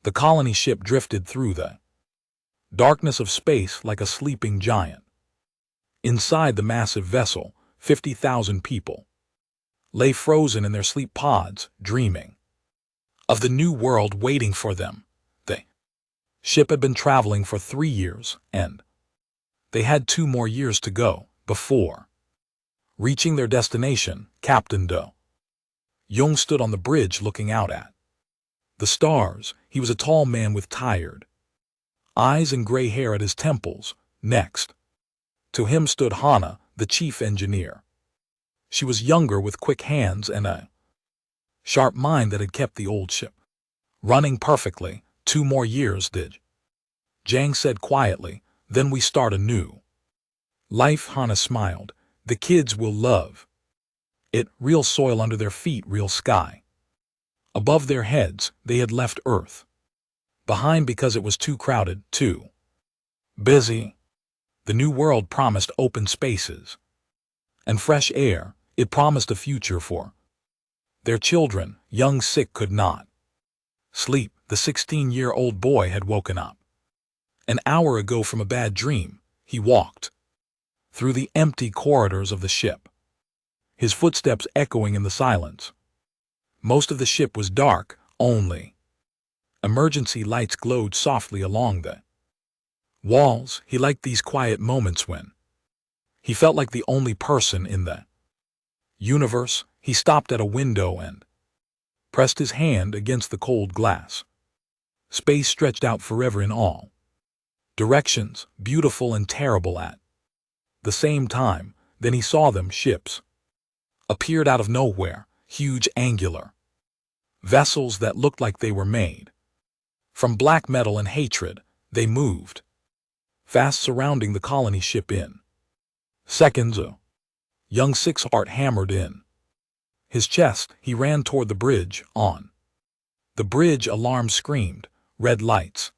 The colony ship drifted through the darkness of space like a sleeping giant. Inside the massive vessel, 50,000 people lay frozen in their sleep pods, dreaming of the new world waiting for them. The ship had been traveling for 3 years, and they had 2 more years to go before reaching their destination. Captain Do Young stood on the bridge looking out at the stars. He was a tall man with tired eyes and gray hair at his temples. Next to him stood Hana, the chief engineer. She was younger with quick hands and a sharp mind that had kept the old ship running perfectly. 2 more years, did Jang said quietly. Then we start a new life. Hana smiled. The kids will love it. Real soil under their feet, real sky above their heads. They had left Earth behind because it was too crowded, too busy. The new world promised open spaces and fresh air. It promised a future for their children. Young Sik could not sleep. The 16-year-old boy had woken up an hour ago from a bad dream. He walked through the empty corridors of the ship, his footsteps echoing in the silence. Most of the ship was dark. Only emergency lights glowed softly along the walls. He liked these quiet moments when he felt like the only person in the universe. He stopped at a window and pressed his hand against the cold glass. Space stretched out forever in all directions, beautiful and terrible at the same time. Then he saw them. Ships appeared out of nowhere, huge angular vessels that looked like they were made from black metal and hatred. They moved fast, surrounding the colony ship in seconds. Young Sik's heart hammered in his chest. He ran toward the bridge. On the bridge, alarms screamed. Red lights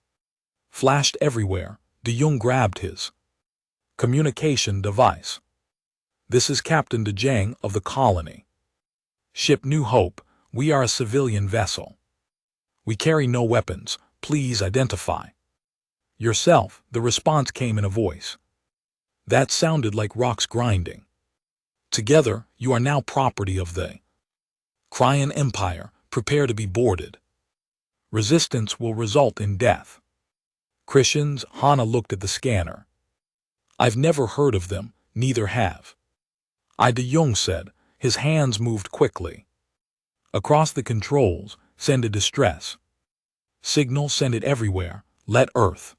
flashed everywhere. De Jong grabbed his communication device. This is Captain De Jang of the colony ship New Hope. We are a civilian vessel. We carry no weapons. Please identify yourself. The response came in a voice that sounded like rocks grinding together. You are now property of the Cryan Empire. Prepare to be boarded. Resistance will result in death. Christians. Hana looked at the scanner. I've never heard of them. Neither have I. De Jong said. His hands moved quickly across the controls. Send a distress signal. Send it everywhere. Let Earth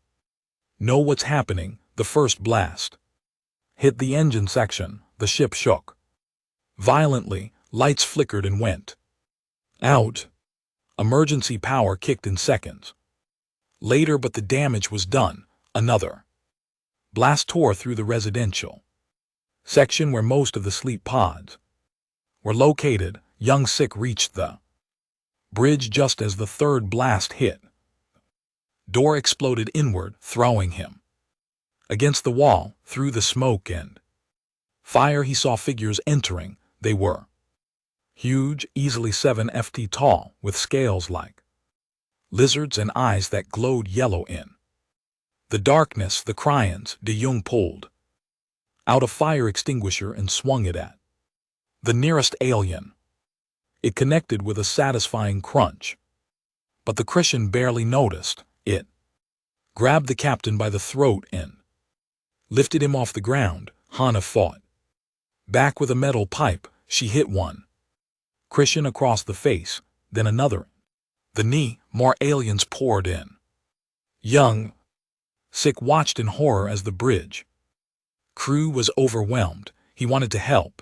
know what's happening. The first blast hit the engine section. The ship shook violently. Lights flickered and went out. Emergency power kicked in seconds later, but the damage was done. Another blast tore through the residential section where most of the sleep pods were located. Young Sik reached the bridge just as the third blast hit. Door exploded inward, throwing him against the wall. Through the smoke and fire, he saw figures entering. They were huge, easily 7 feet tall, with scales like lizards and eyes that glowed yellow in the darkness. The Cryans. De Jong pulled out a fire extinguisher and swung it at the nearest alien. It connected with a satisfying crunch, but the Christian barely noticed. It grabbed the captain by the throat and lifted him off the ground. Hana fought back with a metal pipe. She hit one Christian across the face, then another the knee. More aliens poured in. Young Sik watched in horror as the bridge crew was overwhelmed. He wanted to help,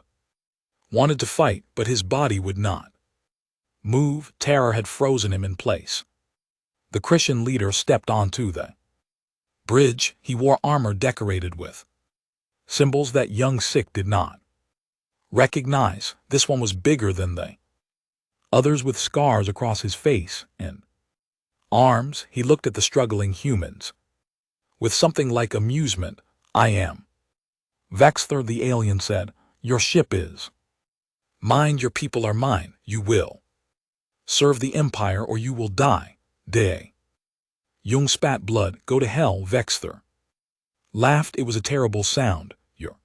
wanted to fight, but his body would not move. Terror had frozen him in place. The Christian leader stepped onto the bridge. He wore armor decorated with symbols that young Sik did not recognize. This one was bigger than the others, with scars across his face and arms. He looked at the struggling humans with something like amusement. I am Vexthor, the alien said. Your ship is mine. Your people are mine. You will serve the Empire or you will die. Day Jung spat blood, go to hell, Vexther. Laughed, it was a terrible sound. Your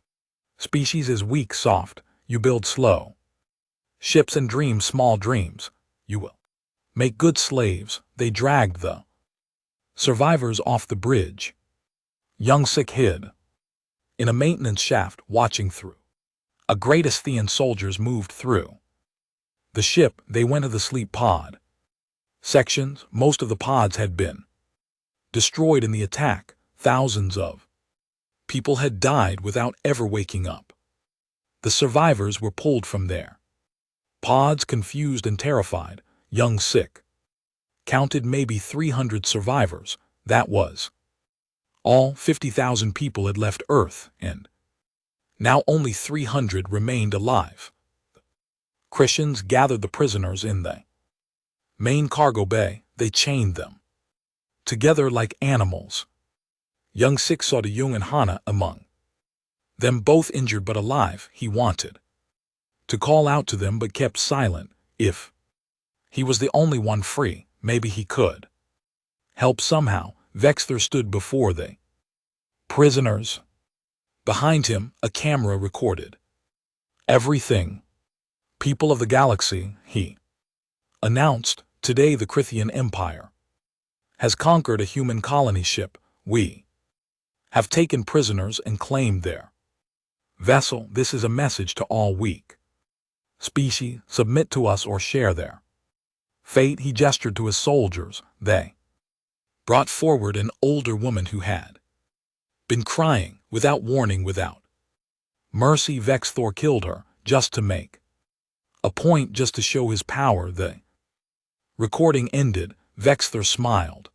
species is weak, soft, you build slow. Ships and dream small dreams, you will make good slaves. They dragged the survivors off the bridge. Young sick hid in a maintenance shaft watching through. A great Asthean soldiers moved through the ship. They went to the sleep pod sections. Most of the pods had been destroyed in the attack. Thousands of people had died without ever waking up. The survivors were pulled from their pods, confused and terrified. Young sick counted maybe 300 survivors. That was all. 50,000 people had left Earth, and now only 300 remained alive. Christians gathered the prisoners in the main cargo bay. They chained them together like animals. Young sick saw De Jong and Hannah among them, both injured but alive. He wanted to call out to them but kept silent. If he was the only one free, maybe he could help somehow. Vexther stood before the prisoners. Behind him, a camera recorded everything. People of the galaxy, he announced, today the Crithian Empire has conquered a human colony ship. We have taken prisoners and claimed their vessel. This is a message to all weak species. Submit to us or share their fate. He gestured to his soldiers. They brought forward an older woman who had been crying without warning, without mercy. Vexther killed her just to make a point, just to show his power. The recording ended. Vexther smiled.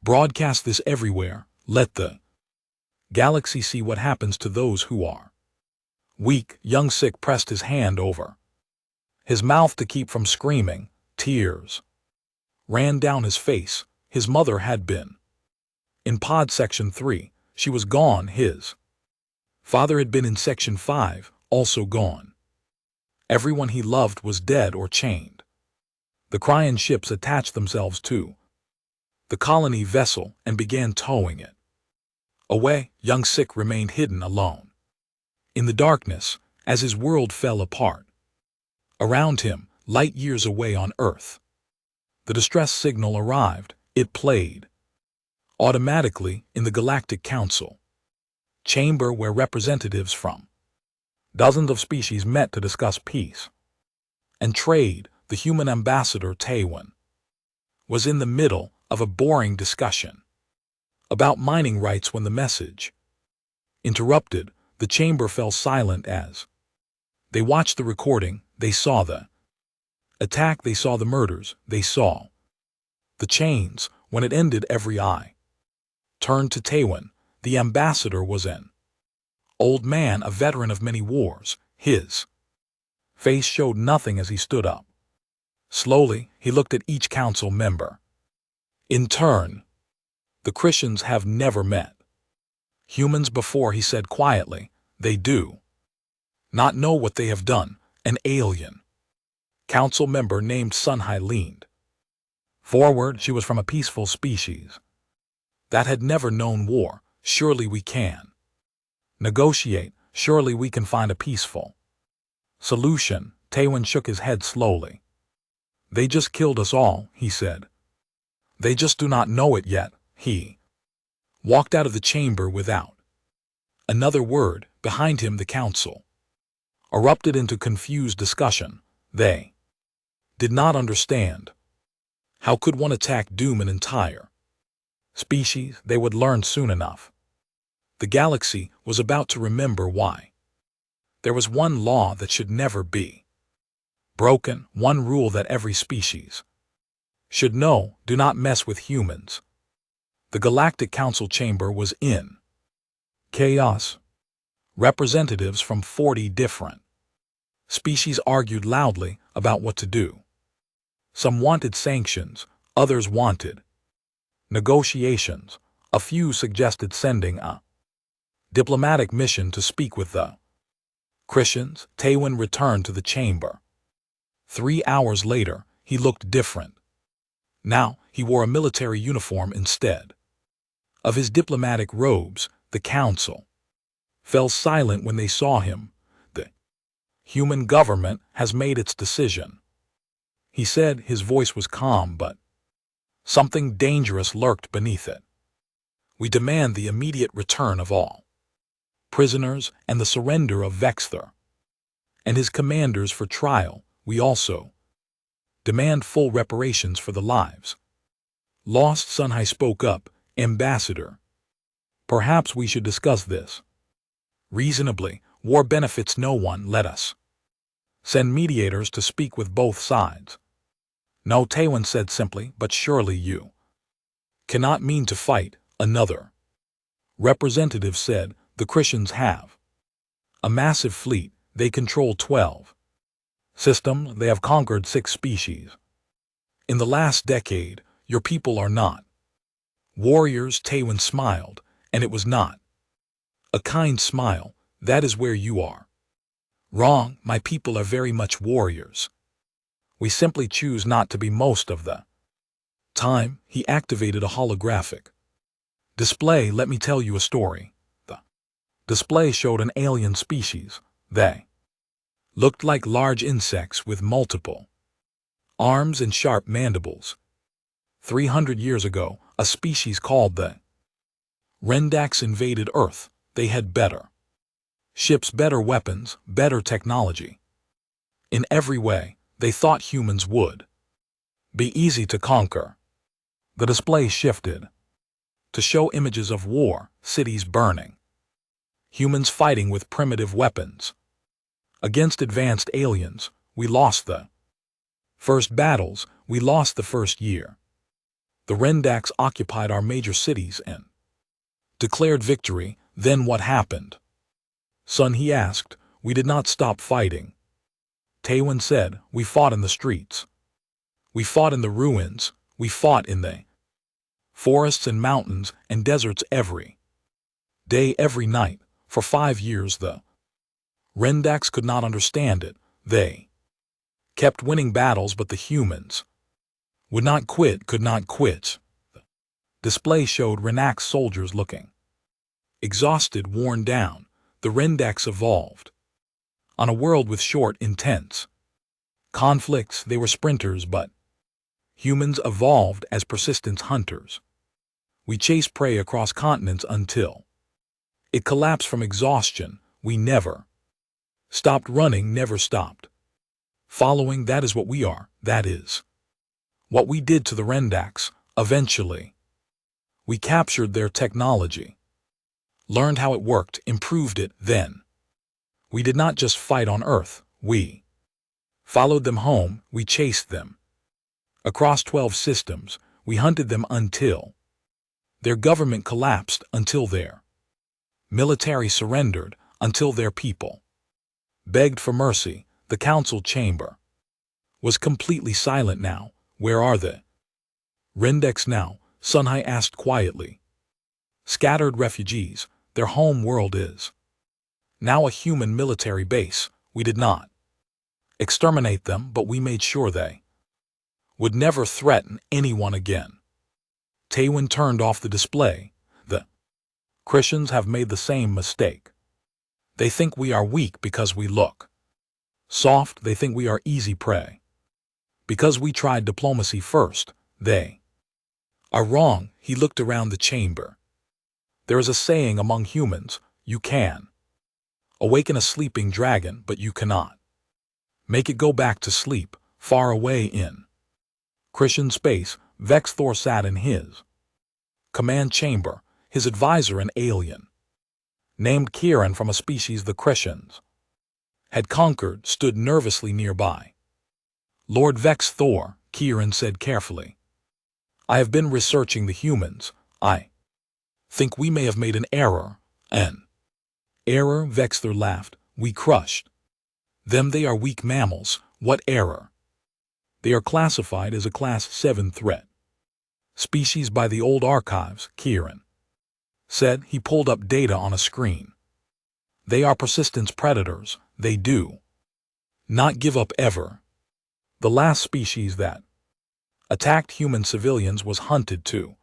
Broadcast this everywhere. Let the galaxy see what happens to those who are weak. Young sick pressed his hand over his mouth to keep from screaming. Tears ran down his face. His mother had been in pod section 3. She was gone. His father had been in section 5, also gone. Everyone he loved was dead or chained. The Cryan ships attached themselves to the colony vessel and began towing it away. Young sick remained hidden alone in the darkness as his world fell apart around him, light years away on Earth. The distress signal arrived. It played automatically in the Galactic Council chamber, where representatives from dozens of species met to discuss peace and trade. The human ambassador Taiwan was in the middle of a boring discussion about mining rights when the message interrupted. The chamber fell silent as they watched the recording. They saw the attack. They saw the murders. They saw the chains. When it ended, every eye turned to Taiwan. The ambassador was an old man, a veteran of many wars. His face showed nothing as he stood up. Slowly, he looked at each council member in turn. The Christians have never met humans before, he said quietly. They do not know what they have done. An alien council member named Sunhai leaned forward. She was from a peaceful species that had never known war. Surely we can negotiate. Surely we can find a peaceful solution. Taiwan shook his head slowly. They just killed us all, he said. They just do not know it yet. He walked out of the chamber without another word. Behind him, the council erupted into confused discussion. They did not understand. How could one attack doom an entire species? They would learn soon enough. The galaxy was about to remember why there was one law that should never be broken, one rule that every species should know: do not mess with humans. The Galactic Council chamber was in chaos. Representatives from 40 different species argued loudly about what to do. Some wanted sanctions, others wanted negotiations. A few suggested sending a diplomatic mission to speak with the Christians. Taiwan returned to the chamber. 3 hours later, he looked different. Now he wore a military uniform instead of his diplomatic robes. The council fell silent when they saw him. The human government has made its decision, he said. His voice was calm, but something dangerous lurked beneath it. We demand the immediate return of all prisoners and the surrender of Vexthor and his commanders for trial. We also demand full reparations for the lives lost. Sunhai spoke up. Ambassador, perhaps we should discuss this reasonably. War benefits no one. Let us send mediators to speak with both sides. No, Taewon said simply, but surely you cannot mean to fight. Another representative said, the Christians have a massive fleet. They control 12 systems. They have conquered 6 species. In the last decade, your people are not warriors. Taewon smiled, and it was not a kind smile. That is where you are wrong. My people are very much warriors. We simply choose not to be most of the time. He activated a holographic display. Let me tell you a story. The display showed an alien species. They looked like large insects with multiple arms and sharp mandibles. 300 years ago, a species called the Rendax invaded Earth. They had better ships, better weapons, better technology. In every way, they thought humans would be easy to conquer. The display shifted to show images of war, cities burning, humans fighting with primitive weapons against advanced aliens. We lost the first battles. We lost the first year. The Rendax occupied our major cities and declared victory. Then what happened? Son, he asked. We did not stop fighting. Taewon said, we fought in the streets. We fought in the ruins. We fought in the forests and mountains and deserts every day, every night. For 5 years the Rendax could not understand it. They kept winning battles, but the humans would not quit, could not quit. The display showed Rendax soldiers looking exhausted, worn down. The Rendax evolved on a world with short, intense conflicts. They were sprinters, but humans evolved as persistent hunters. We chased prey across continents until it collapsed from exhaustion. We never stopped running, never stopped following. That is what we are. That is what we did to the Rendax. Eventually, we captured their technology, learned how it worked, improved it. Then we did not just fight on Earth. We followed them home. We chased them across 12 systems. We hunted them until their government collapsed, until their military surrendered, until their people begged for mercy. The council chamber was completely silent now. Where are the Rendax now? Sunhai asked quietly. Scattered refugees. Their home world is now a human military base. We did not exterminate them, but we made sure they would never threaten anyone again. Taewon turned off the display. The Christians have made the same mistake. They think we are weak because we look soft. They think we are easy prey because we tried diplomacy first. They are wrong. He looked around the chamber. There is a saying among humans, you can awaken a sleeping dragon, but you cannot make it go back to sleep. Far away in Christian space, Vexthor sat in his command chamber. His advisor, an alien named Kieran from a species the Christians had conquered, stood nervously nearby. Lord Vexthor, Kieran said carefully, I have been researching the humans. I think we may have made an error. An error? Vexthor laughed. We crushed them. They are weak mammals. What error? They are classified as a Class 7 threat species by the old archives, Kieran said. He pulled up data on a screen. They are persistent predators. They do not give up ever. The last species that Attacked human civilians was hunted too.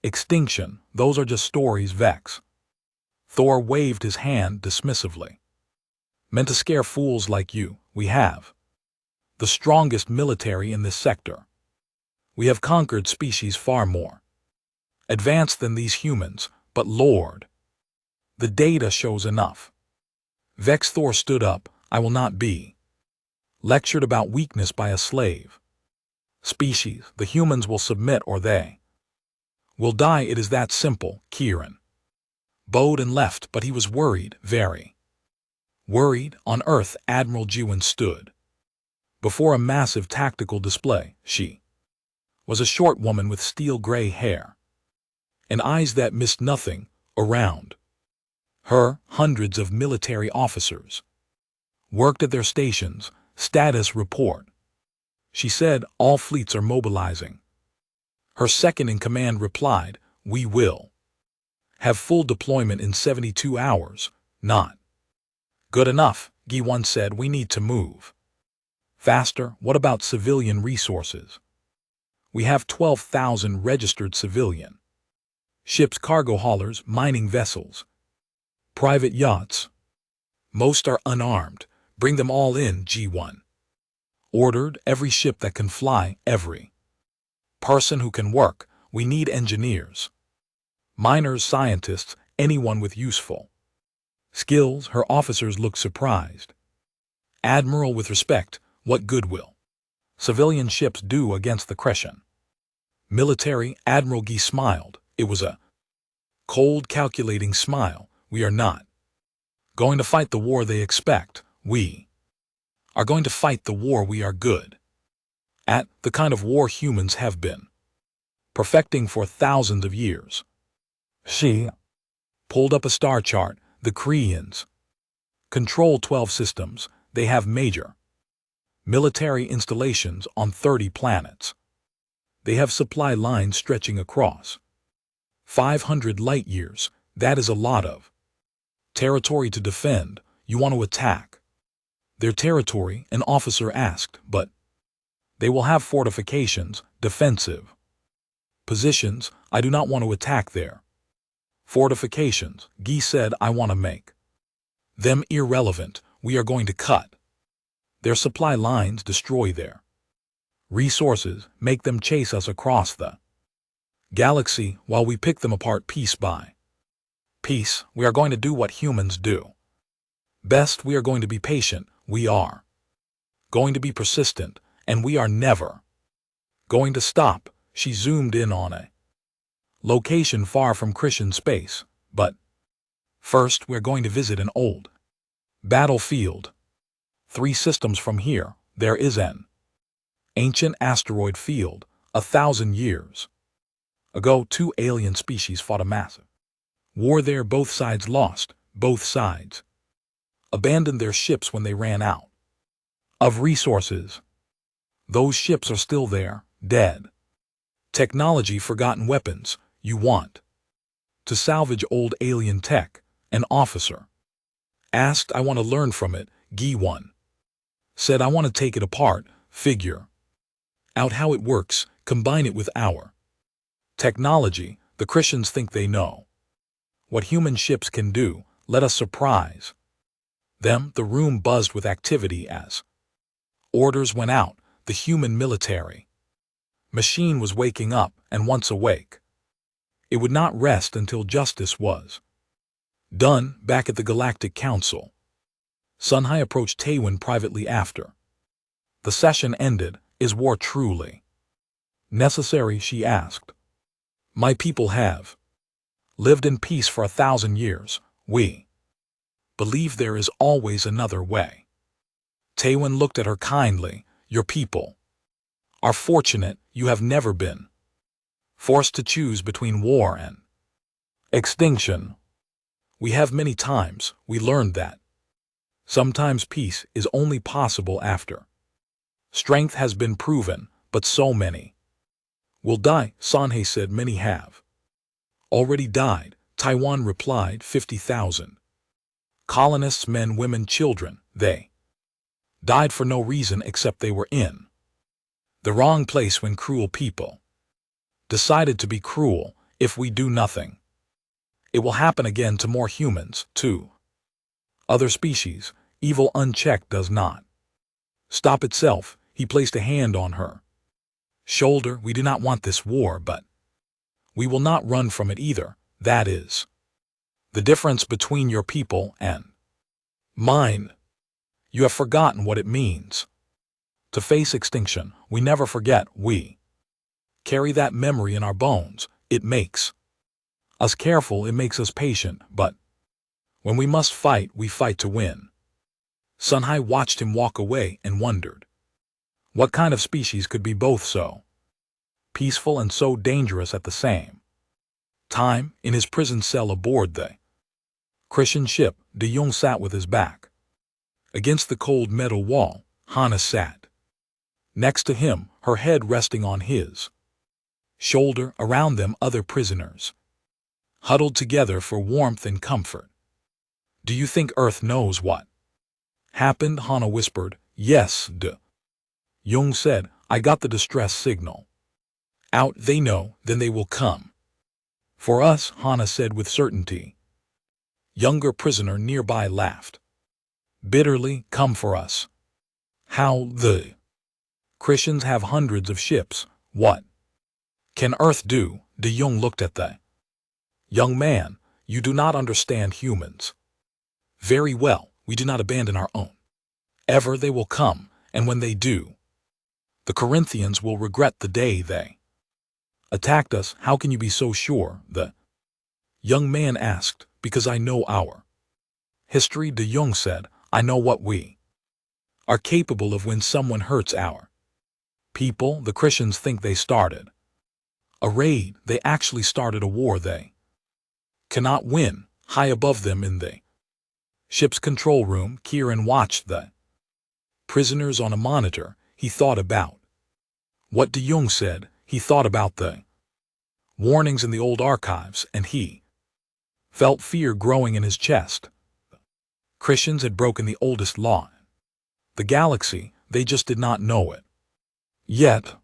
Extinction, those are just stories, Vex. Thor waved his hand dismissively. Meant to scare fools like you, we have the strongest military in this sector. We have conquered species far more advanced than these humans, but Lord, the data shows enough. Vex Thor stood up. I will not be lectured about weakness by a slave. Species, the humans will submit or they will die. It is that simple. Kieran bowed and left, but he was worried, very worried. On Earth, Admiral Jiwon stood before a massive tactical display. She was a short woman with steel-gray hair and eyes that missed nothing. Around her, hundreds of military officers worked at their stations. Status report. She said, all fleets are mobilizing. Her second-in-command replied, we will have full deployment in 72 hours. Not good enough, Gi-won said. We need to move faster. What about civilian resources? We have 12,000 registered civilian ships, cargo haulers, mining vessels, private yachts. Most are unarmed. Bring them all in, G1 ordered. Every ship that can fly, every person who can work. We need engineers, miners, scientists, anyone with useful skills. Her officers looked surprised. Admiral, with respect, what good will civilian ships do against the Crescent military? Admiral Gi smiled. It was a cold, calculating smile. We are not going to fight the war they expect. We are going to fight the war we are good at, the kind of war humans have been perfecting for thousands of years. She pulled up a star chart. The Koreans control 12 systems. They have major military installations on 30 planets. They have supply lines stretching across 500 light years. That is a lot of territory to defend. You want to attack their territory? An officer asked. But they will have fortifications, defensive positions. I do not want to attack their fortifications. Gi said, I want to make them irrelevant. We are going to cut their supply lines, destroy their resources, make them chase us across the galaxy while we pick them apart piece by piece. We are going to do what humans do best. We are going to be patient. We are going to be persistent, and we are never going to stop. She zoomed in on a location far from Christian space. But first, we're going to visit an old battlefield. 3 systems from here, there is an ancient asteroid field. 1,000 years ago, 2 alien species fought a massive war there. Both sides lost. Both sides abandoned their ships when they ran out of resources. Those ships are still there, dead. Technology, forgotten weapons. You want to salvage old alien tech? An officer asked. I want to learn from it. Gi-won said, I want to take it apart, figure out how it works, combine it with our technology. The Christians think they know what human ships can do. Let us surprise them. The room buzzed with activity as orders went out. The human military machine was waking up, and once awake, it would not rest until justice was done. Back at the Galactic Council, Sunhai approached Taewon privately after the session ended. Is war truly necessary? She asked. My people have lived in peace for 1,000 years. We believe there is always another way. Taewon looked at her kindly. Your people are fortunate. You have never been forced to choose between war and extinction. We have many times. We learned that sometimes peace is only possible after strength has been proven, but so many will die. Sanhei said, many have already died. Taiwan replied, 50,000 colonists, men, women, children. They died for no reason except they were in The wrong place when cruel people decided to be cruel if we do nothing. It will happen again to more humans, too. Other species, evil unchecked does not stop itself. He placed a hand on her shoulder. We do not want this war, but we will not run from it either. That is the difference between your people and mine. You have forgotten what it means to face extinction. We never forget. We carry that memory in our bones. It makes us careful, it makes us patient, but when we must fight, we fight to win. Sunhai watched him walk away and wondered what kind of species could be both so peaceful and so dangerous at the same time. In his prison cell aboard the Christian ship, De Jong sat with his back against the cold metal wall. Hana sat next to him, her head resting on his shoulder. Around them, other prisoners huddled together for warmth and comfort. Do you think Earth knows what happened? Hana whispered. Yes, De Jong said. I got the distress signal out. They know, then they will come for us, Hana said with certainty. Younger prisoner nearby laughed bitterly. Come for us? How? The Christians have hundreds of ships. What can Earth do? De Jong looked at the young man. You do not understand humans very well. We do not abandon our own. Ever they will come, and when they do, the Corinthians will regret the day they attacked us. How can you be so sure? The young man asked. Because I know our history, De Jong said. I know what we are capable of when someone hurts our people. The Christians think they started a raid. They actually started a war they cannot win. High above them in the ship's control room, Kieran watched the prisoners on a monitor. He thought about what De Jong said. He thought about the warnings in the old archives, and he felt fear growing in his chest. Christians had broken the oldest law in the galaxy. They just did not know it yet.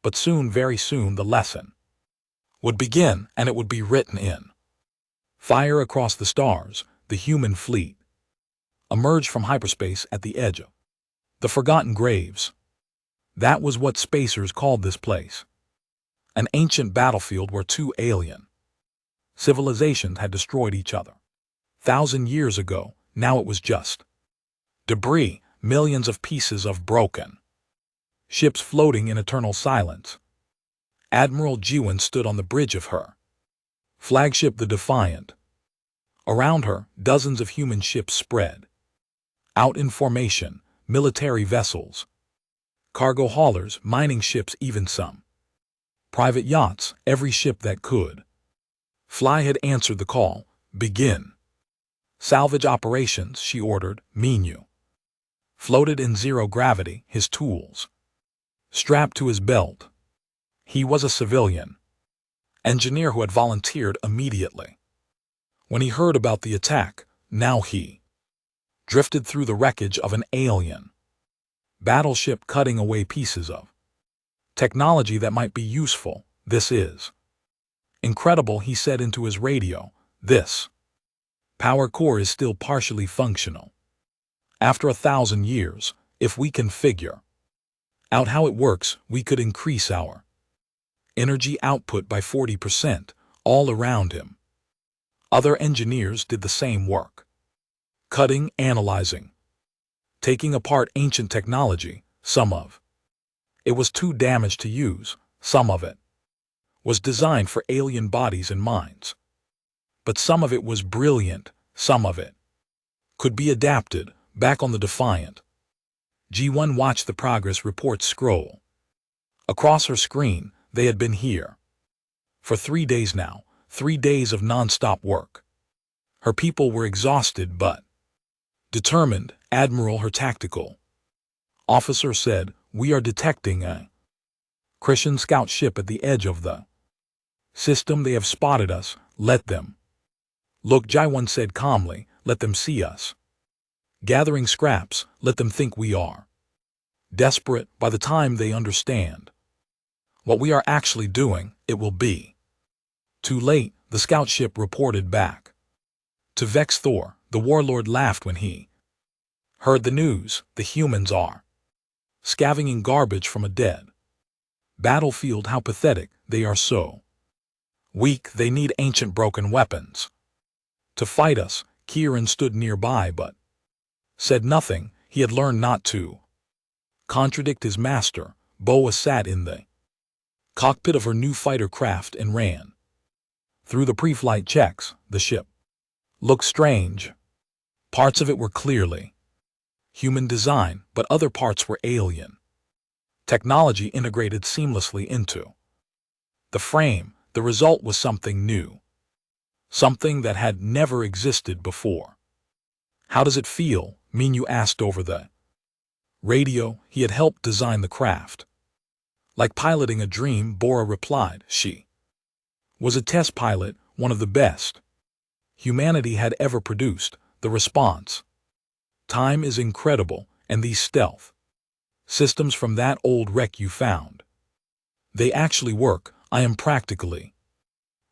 But soon, very soon, the lesson would begin, and it would be written in fire across the stars. The human fleet emerged from hyperspace at the edge of the forgotten graves. That was what spacers called this place. An ancient battlefield where two alien civilizations had destroyed each other 1,000 years ago. Now it was just debris, millions of pieces of broken ships floating in eternal silence. Admiral Jiwan stood on the bridge of her flagship, the Defiant. Around her, dozens of human ships spread out in formation, military vessels, cargo haulers, mining ships, even some private yachts. Every ship that could fly had answered the call. Begin salvage operations, she ordered. Minyu floated in zero gravity, his tools strapped to his belt. He was a civilian engineer who had volunteered immediately when he heard about the attack. Now he drifted through the wreckage of an alien battleship, cutting away pieces of technology that might be useful. This is incredible, he said into his radio. This power core is still partially functional. After 1,000 years, if we can figure out how it works, we could increase our energy output by 40%. All around him, other engineers did the same work. Cutting, analyzing, taking apart ancient technology. Some of it was too damaged to use. Some of it was designed for alien bodies and minds. But some of it was brilliant. Some of it could be adapted. Back on the Defiant, G1 watched the progress report scroll across her screen. They had been here for 3 days now, 3 days of non-stop work. Her people were exhausted but determined. Admiral, her tactical officer, said, we are detecting a Christian scout ship at the edge of the system. They have spotted us. Let them look, Jaiwan said calmly. Let them see us gathering scraps. Let them think we are desperate by the time they understand what we are actually doing, it will be too late, the scout ship reported back. To vex Thor, the warlord laughed when he heard the news. The humans are scavenging garbage from a dead battlefield. How pathetic, they are so weak, they need ancient broken weapons to fight us. Kieran stood nearby but said nothing. He had learned not to contradict his master. Boa sat in the cockpit of her new fighter craft and ran through the pre-flight checks. The ship looked strange. Parts of it were clearly human design, but other parts were alien technology integrated seamlessly into the frame. The result was something new, something that had never existed before. How does it feel? Minyu asked over the radio. He had helped design the craft. Like piloting a dream, Bora replied. She was a test pilot, one of the best humanity had ever produced. The response time is incredible, and these stealth systems from that old wreck you found, they actually work. I am practically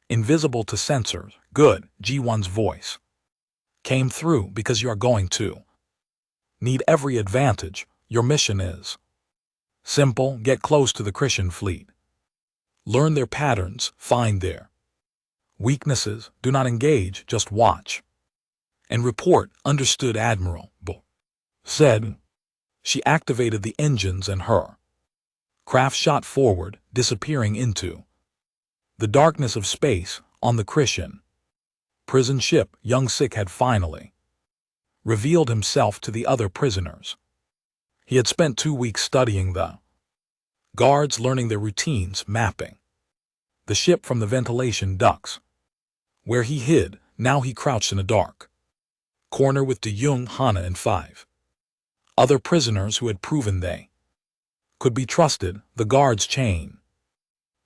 invisible to sensors. Good. G1's voice came through. Because you are going to need every advantage. Your mission is simple. Get close to the Christian fleet. Learn their patterns. Find their weaknesses. Do not engage, just watch and report. Understood, Admiral Bo said. She activated the engines and her craft shot forward, disappearing into the darkness of space. On the Christian prison ship, young Sik had finally revealed himself to the other prisoners. He had spent 2 weeks studying the guards, learning their routines, mapping the ship from the ventilation ducts where he hid. Now he crouched in a dark corner with De Jong, Hana, and 5 other prisoners who had proven they could be trusted. The guards chain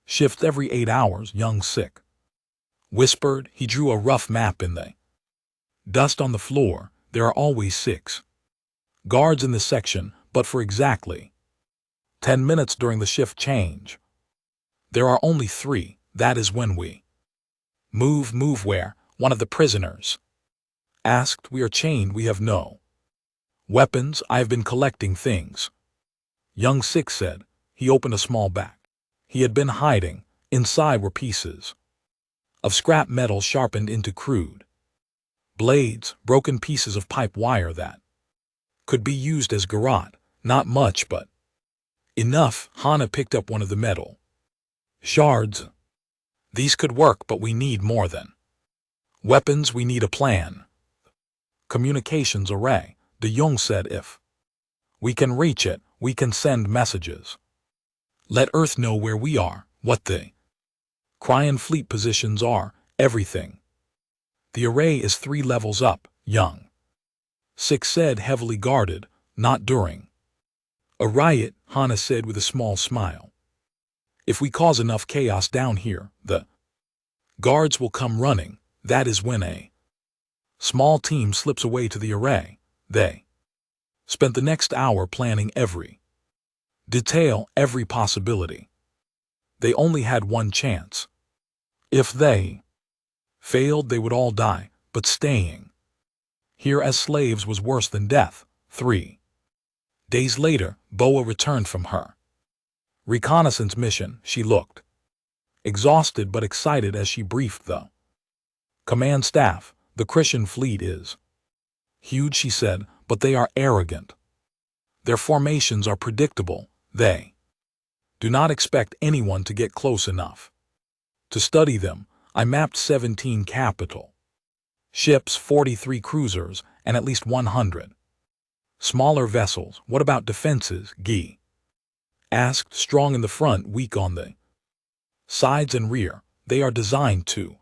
shift every 8 hours, young Sik whispered. He drew a rough map in the dust on the floor. There are always 6 guards in the section, but for exactly 10 minutes during the shift change, there are only 3. That is when we move. Move where? One of the prisoners asked. We are chained. We have no weapons. I have been collecting things, young Sik said. He opened a small bag he had been hiding. Inside were pieces of scrap metal sharpened into crude blades, broken pieces of pipe wire that could be used as garrote. Not much, but enough. Hana picked up one of the metal shards. These could work, but we need more than weapons. We need a plan. Communications array, De Jong said. If we can reach it, we can send messages. Let Earth know where we are, what the Cryon fleet positions are, everything. The array is 3 levels up, young Sik said. Heavily guarded, not during a riot, Hana said with a small smile. If we cause enough chaos down here, the guards will come running. That is when a small team slips away to the array. They spent the next hour planning every detail, every possibility. They only had one chance. If they failed, they would all die, but staying here as slaves was worse than death. 3 days later, Boa returned from her reconnaissance mission. She looked exhausted but excited as she briefed the command staff. The Christian fleet is huge, she said, but they are arrogant. Their formations are predictable. They do not expect anyone to get close enough to study them. I mapped 17 capital ships, 43 cruisers, and at least 100 smaller vessels. What about defenses? Guy asked. Strong in the front, weak on the sides and rear. They are designed to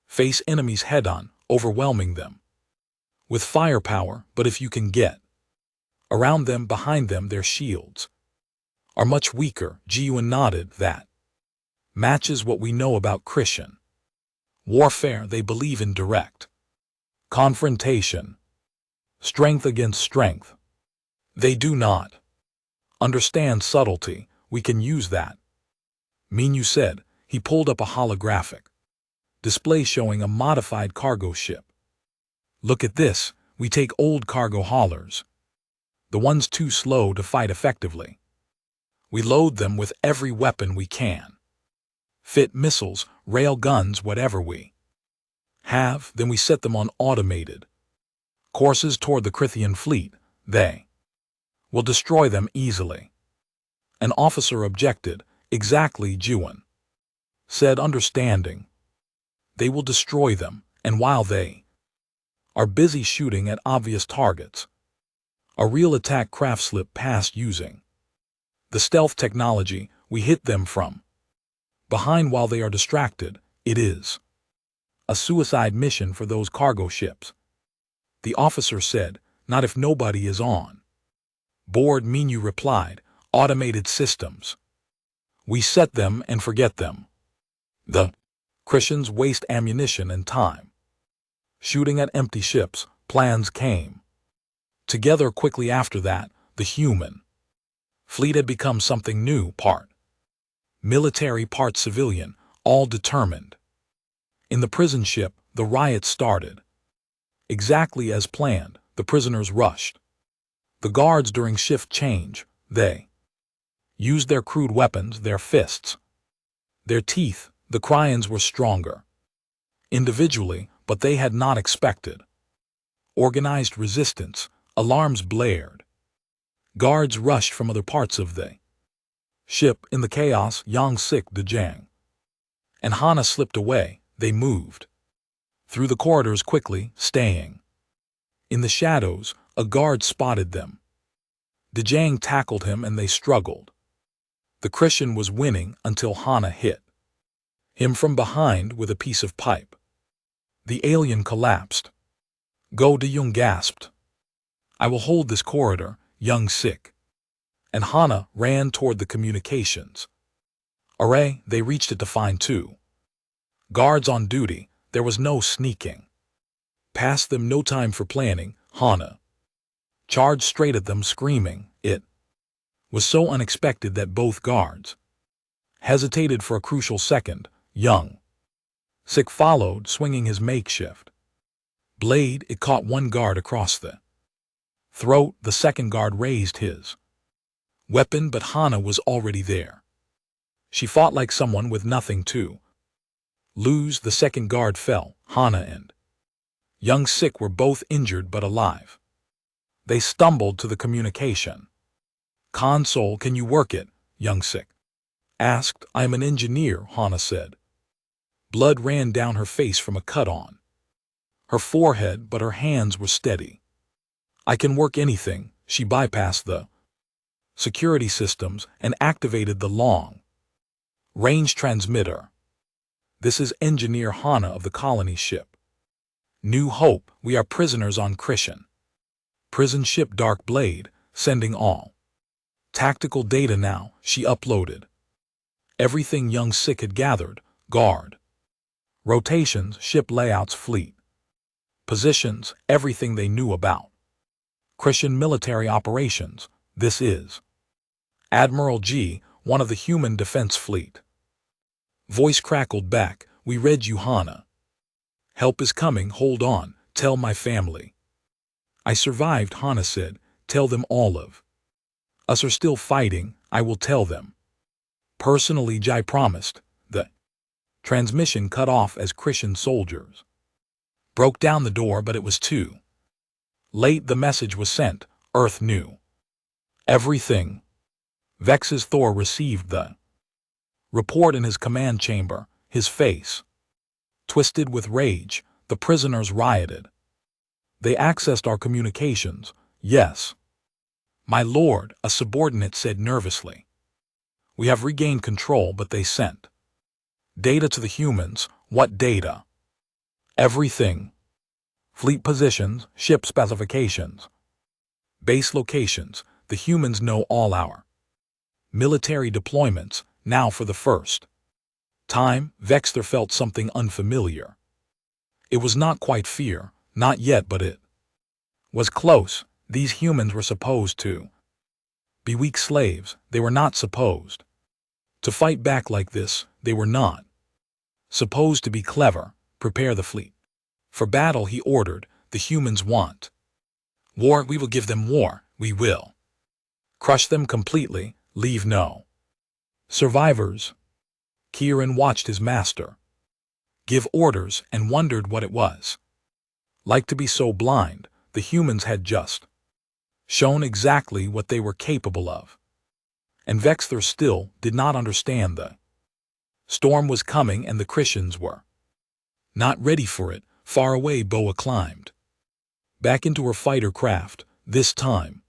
face enemies head-on, overwhelming them with firepower. But if you can get around them, behind them, their shields are much weaker. Ji-Yuan nodded. That matches what we know about Christian warfare. They believe in direct confrontation, strength against strength. They do not Understand subtlety, we can use that. Minyu said. He pulled up a holographic display showing a modified cargo ship. Look at this, we take old cargo haulers. The ones too slow to fight effectively. We load them with every weapon we can. Fit missiles, rail guns, whatever we have, then we set them on automated courses toward the Krithian fleet. They will destroy them easily. An officer objected. Exactly, Juan said, understanding. They will destroy them, and while they are busy shooting at obvious targets, a real attack craft slipped past using the stealth technology we hit them from behind while they are distracted. It is a suicide mission for those cargo ships. The officer said, not if nobody is on board. Minyu replied, automated systems. We set them and forget them. The Christians waste ammunition and time shooting at empty ships. Plans came together quickly after that. The human fleet had become something new, part military, part civilian, all determined. In the prison ship, the riot started. Exactly as planned, the prisoners rushed the guards during shift change. They used their crude weapons, their fists, their teeth. The Cryans were stronger individually, but they had not expected organized resistance. Alarms blared. Guards rushed from other parts of the ship. In the chaos, Yang Sik, Dejang, and Hana slipped away. They moved through the corridors quickly, staying in the shadows. A guard spotted them. Dejang tackled him and they struggled. The Christian was winning until Hana hit him from behind with a piece of pipe. The alien collapsed. Go, De Jung gasped. I will hold this corridor, Young Sik. And Hana ran toward the communications array. They reached it to find two guards on duty. There was no sneaking past them, no time for planning. Hana charged straight at them, screaming. It was so unexpected that both guards hesitated for a crucial second. Young Sik followed, swinging his makeshift blade. It caught one guard across the throat. The second guard raised his weapon, but Hana was already there. She fought like someone with nothing to lose. The second guard fell. Hana and Young Sik were both injured but alive. They stumbled to the communication console. Can you work it? Young Sik asked. I am an engineer, Hana said. Blood ran down her face from a cut on her forehead, but her hands were steady. I can work anything. She bypassed the security systems and activated the long-range transmitter. This is Engineer Hana of the colony ship New Hope. We are prisoners on Christian prison ship Dark Blade, sending all tactical data now. She uploaded everything Young Sik had gathered: guard rotations, ship layouts, fleet positions, everything they knew about Christian military operations. This is Admiral G, one of the human defense fleet. Voice crackled back. We read you, Hana. Help is coming. Hold on. Tell my family I survived, Hana said. Tell them all of us are still fighting. I will tell them personally, Jai promised. The transmission cut off as Christian soldiers broke down the door, but it was too late. The message was sent. Earth knew everything. Vex's Thor received the report in his command chamber, his face twisted with rage. The prisoners rioted. They accessed our communications. Yes, my lord, a subordinate said nervously. We have regained control, but they sent data to the humans. What data? Everything. Fleet positions, ship specifications, base locations. The humans know all our military deployments. Now for the first time, Vexter felt something unfamiliar. It was not quite fear, not yet, but it was close. These humans were supposed to Be weak slaves, they were not supposed to fight back like this, they were not supposed to be clever. Prepare the fleet for battle, he ordered. The humans want war, we will give them war, we will crush them completely, leave no survivors. Kieran watched his master give orders and wondered what it was like to be so blind. The humans had just shown exactly what they were capable of. And Vexthor still did not understand. The storm was coming and the Christians were not ready for it. Far away, Boa climbed back into her fighter craft. This time,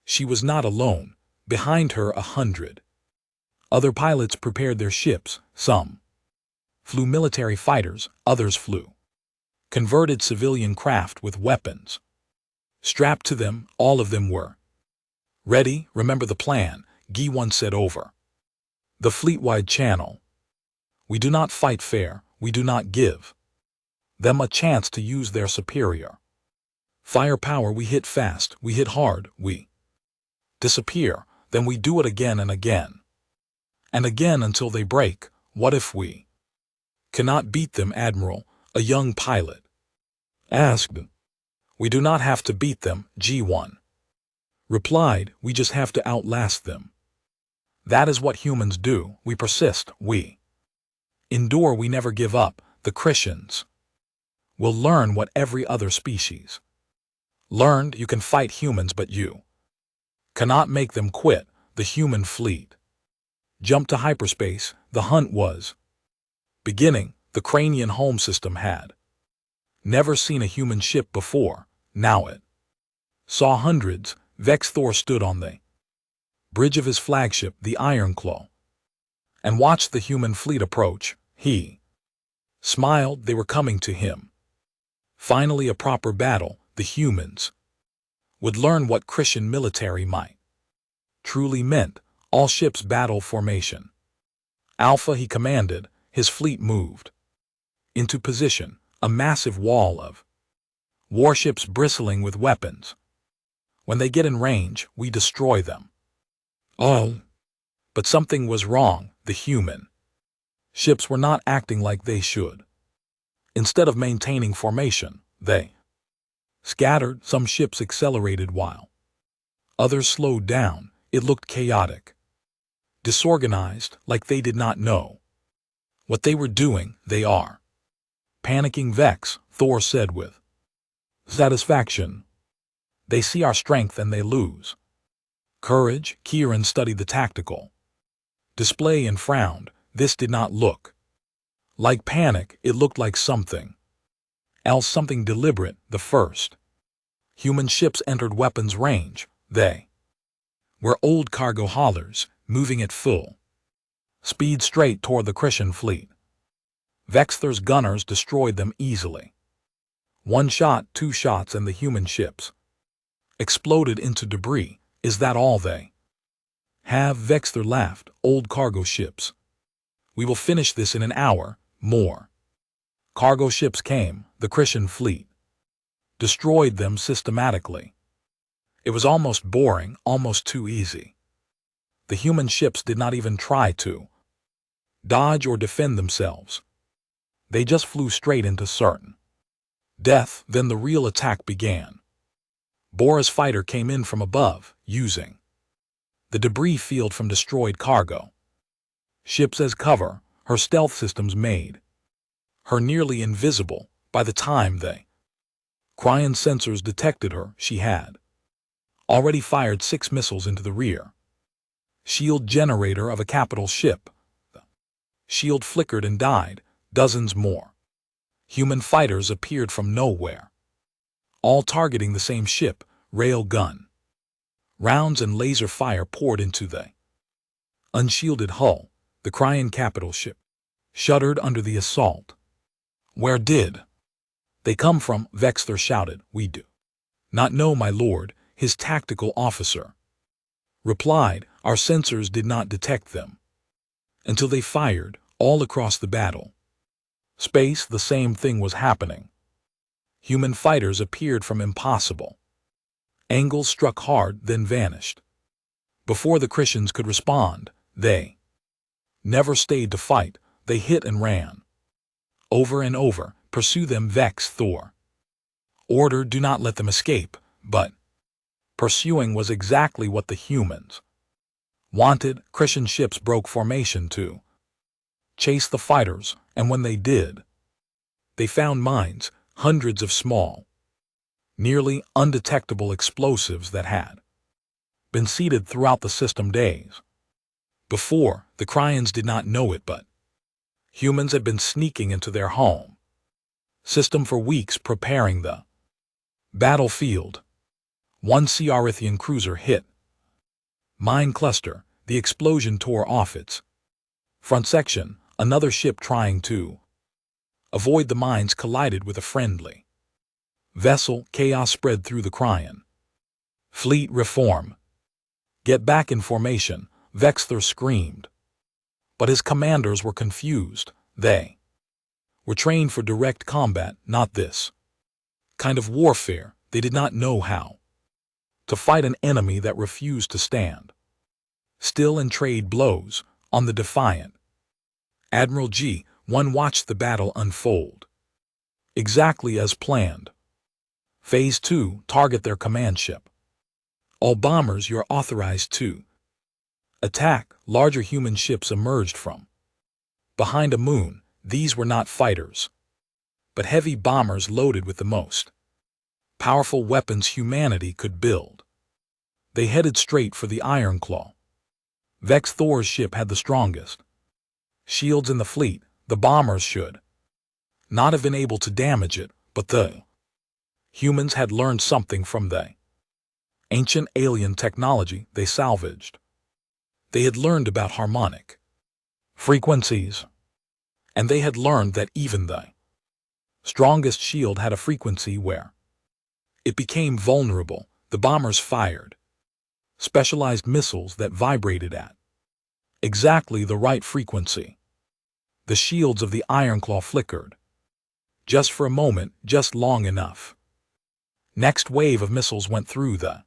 she was not alone. Behind her 100 other pilots prepared their ships. Some flew military fighters, others flew converted civilian craft with weapons strapped to them. All of them were ready. Remember the plan, Guy once said over the fleet-wide channel. We do not fight fair, we do not give them a chance to use their superior firepower. We hit fast, we hit hard, we disappear, then we do it again and again and again until they break. What if we cannot beat them, Admiral? A young pilot asked. We do not have to beat them, G1 replied. We just have to outlast them. That is what humans do. We persist, we endure, we never give up. The Christians will learn what every other species learned. You can fight humans, but you cannot make them quit. The human fleet jumped to hyperspace. The hunt was beginning. The Cranian home system had never seen a human ship before. Now it saw hundreds. Vexthor stood on the bridge of his flagship, the Ironclaw, and watched the human fleet approach. He smiled. They were coming to him. Finally, a proper battle. The humans would learn what Christian military might truly meant. All ships battle formation. Alpha, he commanded. His fleet moved into position, a massive wall of warships bristling with weapons. When they get in range, we destroy them. Oh, but something was wrong. The human ships were not acting like they should. Instead of maintaining formation, they scattered. Some ships accelerated while others slowed down. It looked chaotic, disorganized, like they did not know what they were doing. They are panicking, Vex, Thor said with satisfaction. They see our strength and they lose courage. Kieran studied the tactical display and frowned. This did not look like panic, it looked like something else, something deliberate. The first human ships entered weapons range. They were old cargo haulers, moving at full speed straight toward the Christian fleet. Vexthor's gunners destroyed them easily. One shot, two shots, and the human ships exploded into debris. Is that all they have? Vexthor laughed. Old cargo ships. We will finish this in an hour. More cargo ships came. The Christian fleet destroyed them systematically. It was almost boring, almost too easy. The human ships did not even try to dodge or defend themselves. They just flew straight into certain death. Then the real attack began. Bora's fighter came in from above, using the debris field from destroyed cargo ships as cover. Her stealth systems made her nearly invisible. By the time the cryon sensors detected her, she had already fired 6 missiles into the rear shield generator of a capital ship. The shield flickered and died. Dozens more human fighters appeared from nowhere, all targeting the same ship. Rail gun rounds and laser fire poured into the unshielded hull. The Cryon capital ship shuddered under the assault. Where did they come from? Vexthor shouted. We do not know, my lord, his tactical officer replied. Our sensors did not detect them until they fired all across the battle space. The same thing was happening. Human fighters appeared from impossible angles, struck hard, then vanished. Before the Christians could respond, they never stayed to fight. They hit and ran. Over and over, pursue them, vex Thor. Order, do not let them escape, but pursuing was exactly what the humans wanted. Christian ships broke formation to chase the fighters, and when they did, they found mines, hundreds of small, nearly undetectable explosives that had been seeded throughout the system days before. The Cryans did not know it, but humans had been sneaking into their home system for weeks, preparing the battlefield. One Ciarithian cruiser hit mine cluster. The explosion tore off its front section. Another ship trying to avoid the mines collided with a friendly vessel. Chaos spread through the Cryan fleet. Reform. Get back in formation, Vexthor screamed. But his commanders were confused. They were trained for direct combat, not this kind of warfare. They did not know how to fight an enemy that refused to stand still and trade blows. On the defiant Admiral G1 watched the battle unfold exactly as planned. Phase 2, target their command ship. All bombers, you're authorized to attack. Larger human ships emerged from behind a moon. These were not fighters, but heavy bombers loaded with the most powerful weapons humanity could build. They headed straight for the Iron Claw. Vex Thor's ship had the strongest shields in the fleet. The bombers should not have been able to damage it, but the humans had learned something from the ancient alien technology they salvaged. They had learned about harmonic frequencies, and they had learned that even the strongest shield had a frequency where it became vulnerable. The bombers fired specialized missiles that vibrated at exactly the right frequency. The shields of the Ironclaw flickered. Just for a moment, just long enough. Next wave of missiles went through the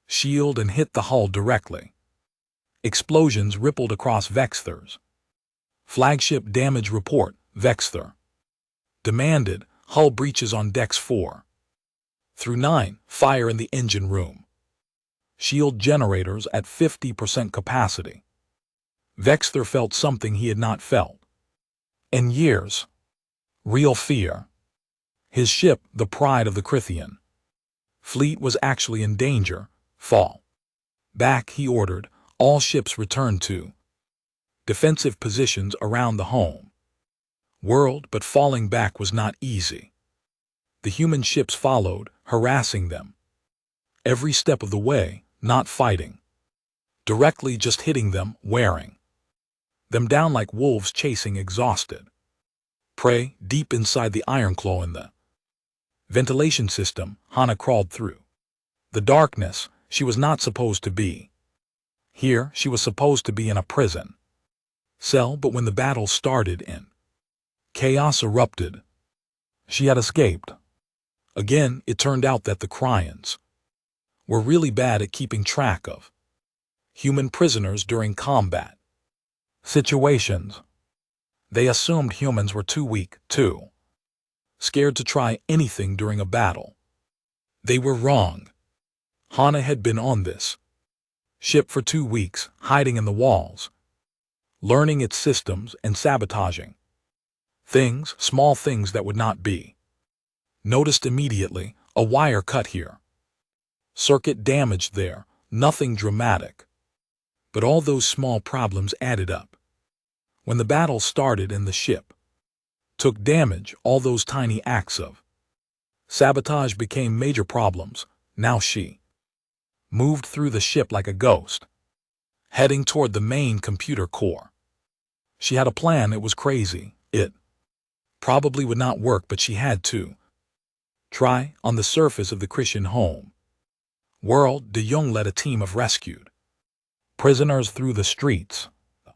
shield and hit the hull directly. Explosions rippled across Vexthor's flagship. Damage report. Vexthor demanded. Hull breaches on decks 4 through 9. Fire in the engine room. Shield generators at 50% capacity. Vexthor felt something he had not felt in years. Real fear. His ship, the pride of the Crythian fleet, was actually in danger. Fall back, he ordered. All ships return to defensive positions around the home world, but falling back was not easy. The human ships followed, harassing them every step of the way, not fighting directly, just hitting them, wearing them down like wolves chasing exhausted prey. Deep inside the Ironclaw, in the ventilation system, Hana crawled through the darkness. She was not supposed to be here. She was supposed to be in a prison cell, but when the battle started and chaos erupted, she had escaped. Again, it turned out that the Cryans were really bad at keeping track of human prisoners during combat situations. They assumed humans were too weak, too scared to try anything during a battle. They were wrong. Hana had been on this ship for 2 weeks, hiding in the walls, learning its systems and sabotaging things, small things that would not be noticed immediately. A wire cut here, circuit damaged there, nothing dramatic. But all those small problems added up. When the battle started and the ship took damage, all those tiny acts of sabotage became major problems. Now she moved through the ship like a ghost, heading toward the main computer core. She had a plan. It was crazy. It probably would not work, but she had to try. On the surface of the Christian home world, De Jong led a team of rescued prisoners through the streets. The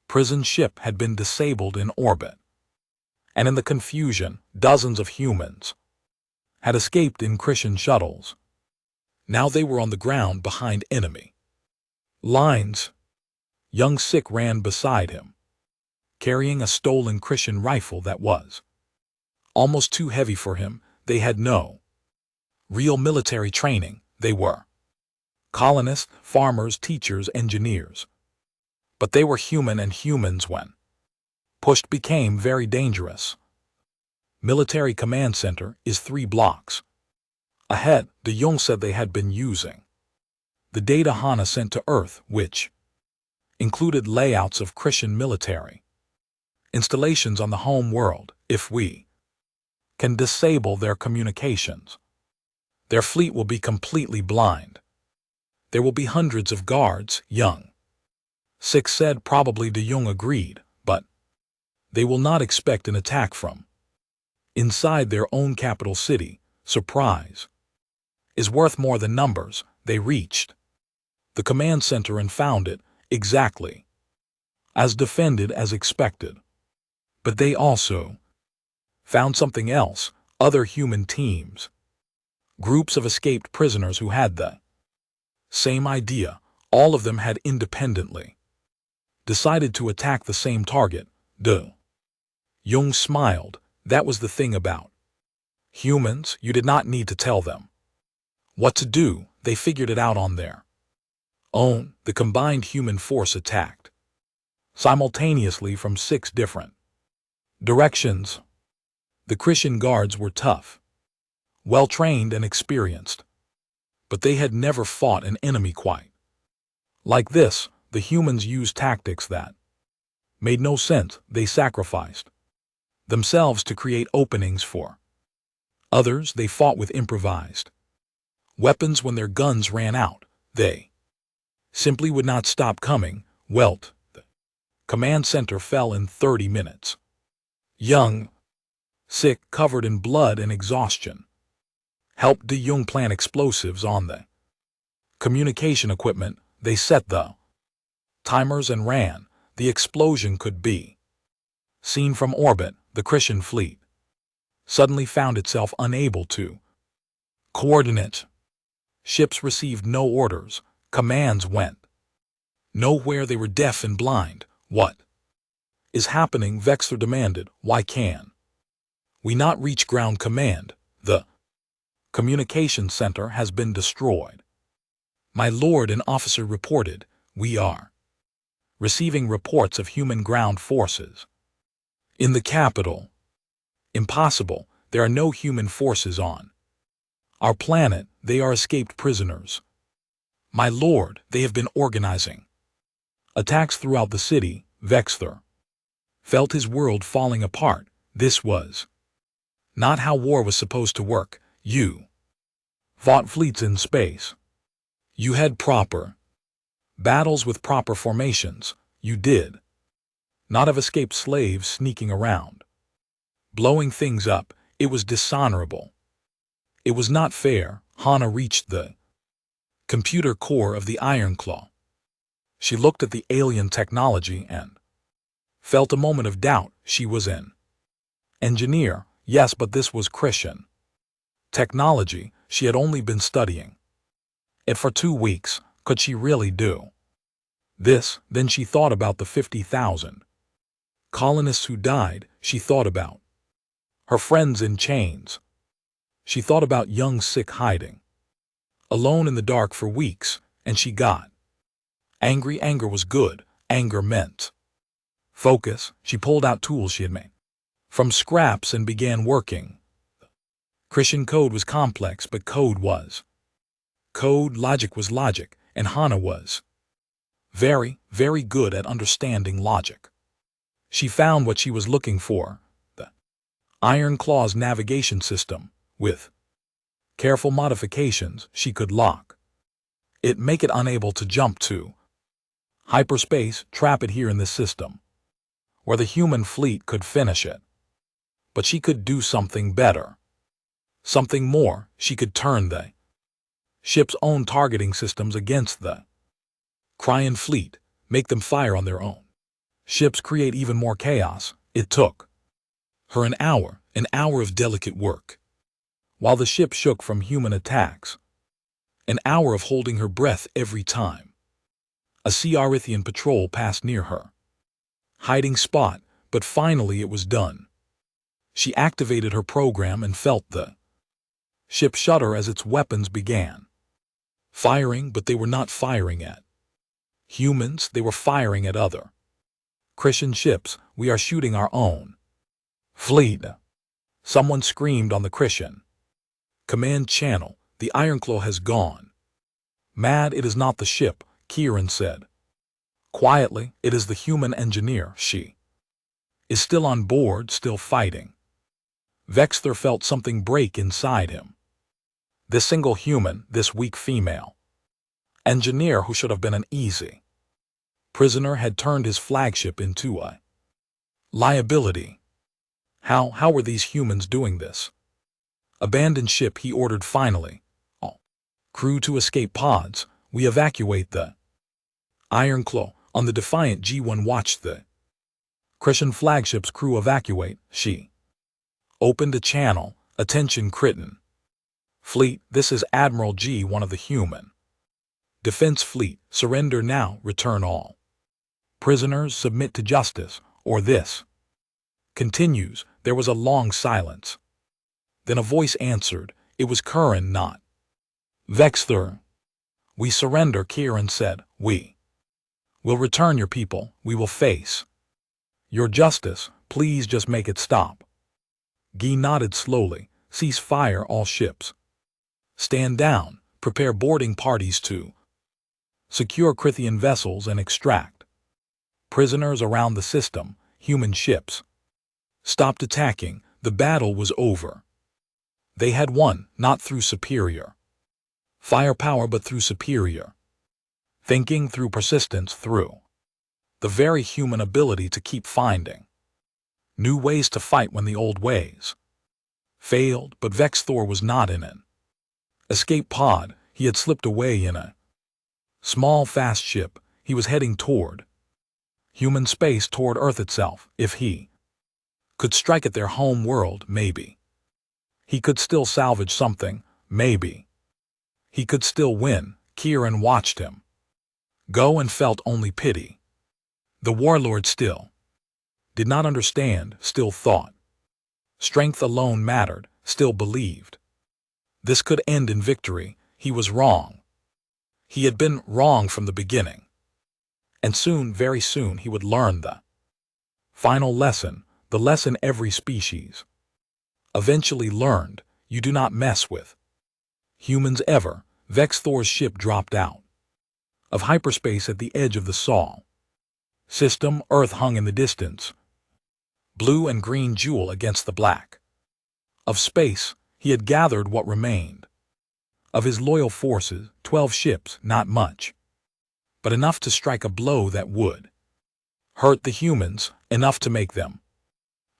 prison ship had been disabled in orbit, and in the confusion, dozens of humans had escaped in Christian shuttles. Now they were on the ground behind enemy Lines. Young Sick ran beside him, carrying a stolen Christian rifle that was almost too heavy for him. They had no real military training. They were colonists, farmers, teachers, engineers. But they were human, and humans, when pushed, became very dangerous. Military Command Center is 3 blocks ahead. De Jong said they had been using the data Hana sent to Earth, which included layouts of Christian military installations on the home world. If we can disable their communications, their fleet will be completely blind. There will be hundreds of guards. Young Sick said. Probably. De Jong agreed, but they will not expect an attack from inside their own capital city. Surprise is worth more than numbers. They reached the command center and found it exactly as defended as expected. But they also found something else. Other human teams, groups of escaped prisoners who had the same idea. All of them had independently decided to attack the same target. De Jong smiled. That was the thing about humans. You did not need to tell them what to do. They figured it out on their own. The combined human force attacked simultaneously from 6 different directions. The Christian guards were tough, well-trained and experienced, but they had never fought an enemy quite like this. The humans used tactics that made no sense. They sacrificed themselves to create openings for others. They fought with improvised weapons. When their guns ran out, they simply would not stop coming. Welt. The command center fell in 30 minutes. Young Sick, covered in blood and exhaustion, helped De Jong plant explosives on the communication equipment. They set the timers and ran. The explosion could be seen from orbit. The Christian fleet suddenly found itself unable to coordinate. Ships received no orders. Commands went nowhere. They were deaf and blind. What is happening? Vexler demanded. Why can we not reach ground command? The communication center has been destroyed. My lord, an officer reported. We are receiving reports of human ground forces in the capital. Impossible. There are no human forces on our planet. They are escaped prisoners. My lord, they have been organizing attacks throughout the city. Vexler felt his world falling apart. This was not how war was supposed to work. You fought fleets in space. You had proper battles with proper formations. You did not have escaped slaves sneaking around, blowing things up. It was dishonorable. It was not fair. Hana reached the computer core of the Iron Claw. She looked at the alien technology and felt a moment of doubt. She was an engineer, yes, but this was Christian technology. She had only been studying it for 2 weeks. Could she really do this? Then she thought about the 50,000 colonists who died. She thought about her friends in chains. She thought about Young Sick hiding alone in the dark for weeks, and she got angry. Anger was good. Anger meant focus. She pulled out tools she had made from scraps and began working. Christian code was complex, but code was code. Logic was logic, and Hana was very, very good at understanding logic. She found what she was looking for, the Iron Claw's navigation system. With careful modifications, she could lock it, make it unable to jump to hyperspace, trap it here in this system, where the human fleet could finish it. But she could do something better, something more. She could turn the ship's own targeting systems against the Cryan fleet, make them fire on their own ships, create even more chaos. It took her an hour of delicate work, while the ship shook from human attacks, an hour of holding her breath every time A Ciarithian patrol passed near her. Hiding spot, but finally it was done. She activated her program and felt the ship shudder as its weapons began. Firing, but they were not firing at humans, they were firing at other Christian ships. We are shooting our own fleet. Someone screamed on the Christian command channel. The Ironclaw has gone mad. It is not the ship, Kieran said. Quietly, it is the human engineer. She is still on board, still fighting. Vexthor felt something break inside him. This single human, this weak female engineer who should have been an easy prisoner, had turned his flagship into a liability. How were these humans doing this? Abandon ship, he ordered finally. All crew to escape pods. We evacuate the Ironclaw. On the defiant G1 watched the Christian flagship's crew evacuate. She opened a channel. Attention Crichton Fleet, this is Admiral G1 of the Human Defense Fleet. Surrender now. Return all prisoners. Submit to justice, or this continues. There was a long silence. Then a voice answered. It was Curran, not Vexthor. We surrender, Kieran said. We will return your people. We will face your justice. Please just make it stop. Guy nodded slowly. Cease fire, all ships. Stand down. Prepare boarding parties to secure Crithian vessels and extract prisoners around the system. Human ships stopped attacking. The battle was over. They had won, not through superior firepower, but through superior thinking, through persistence, through the very human ability to keep finding new ways to fight when the old ways failed. But Vexthor was not in an escape pod. He had slipped away in a small, fast ship. He was heading toward human space, toward Earth itself. If he could strike at their home world, maybe he could still salvage something. Maybe he could still win. Kieran watched him go and felt only pity. The warlord still did not understand, still thought strength alone mattered, still believed this could end in victory. He was wrong. He had been wrong from the beginning. And soon, very soon, he would learn the final lesson, the lesson every species eventually learned. You do not mess with humans ever. Vexthor's ship dropped out of hyperspace at the edge of the Sol system. Earth hung in the distance, blue and green jewel against the black of space. He had gathered what remained of his loyal forces, 12 ships, not much, but enough to strike a blow that would hurt the humans, enough to make them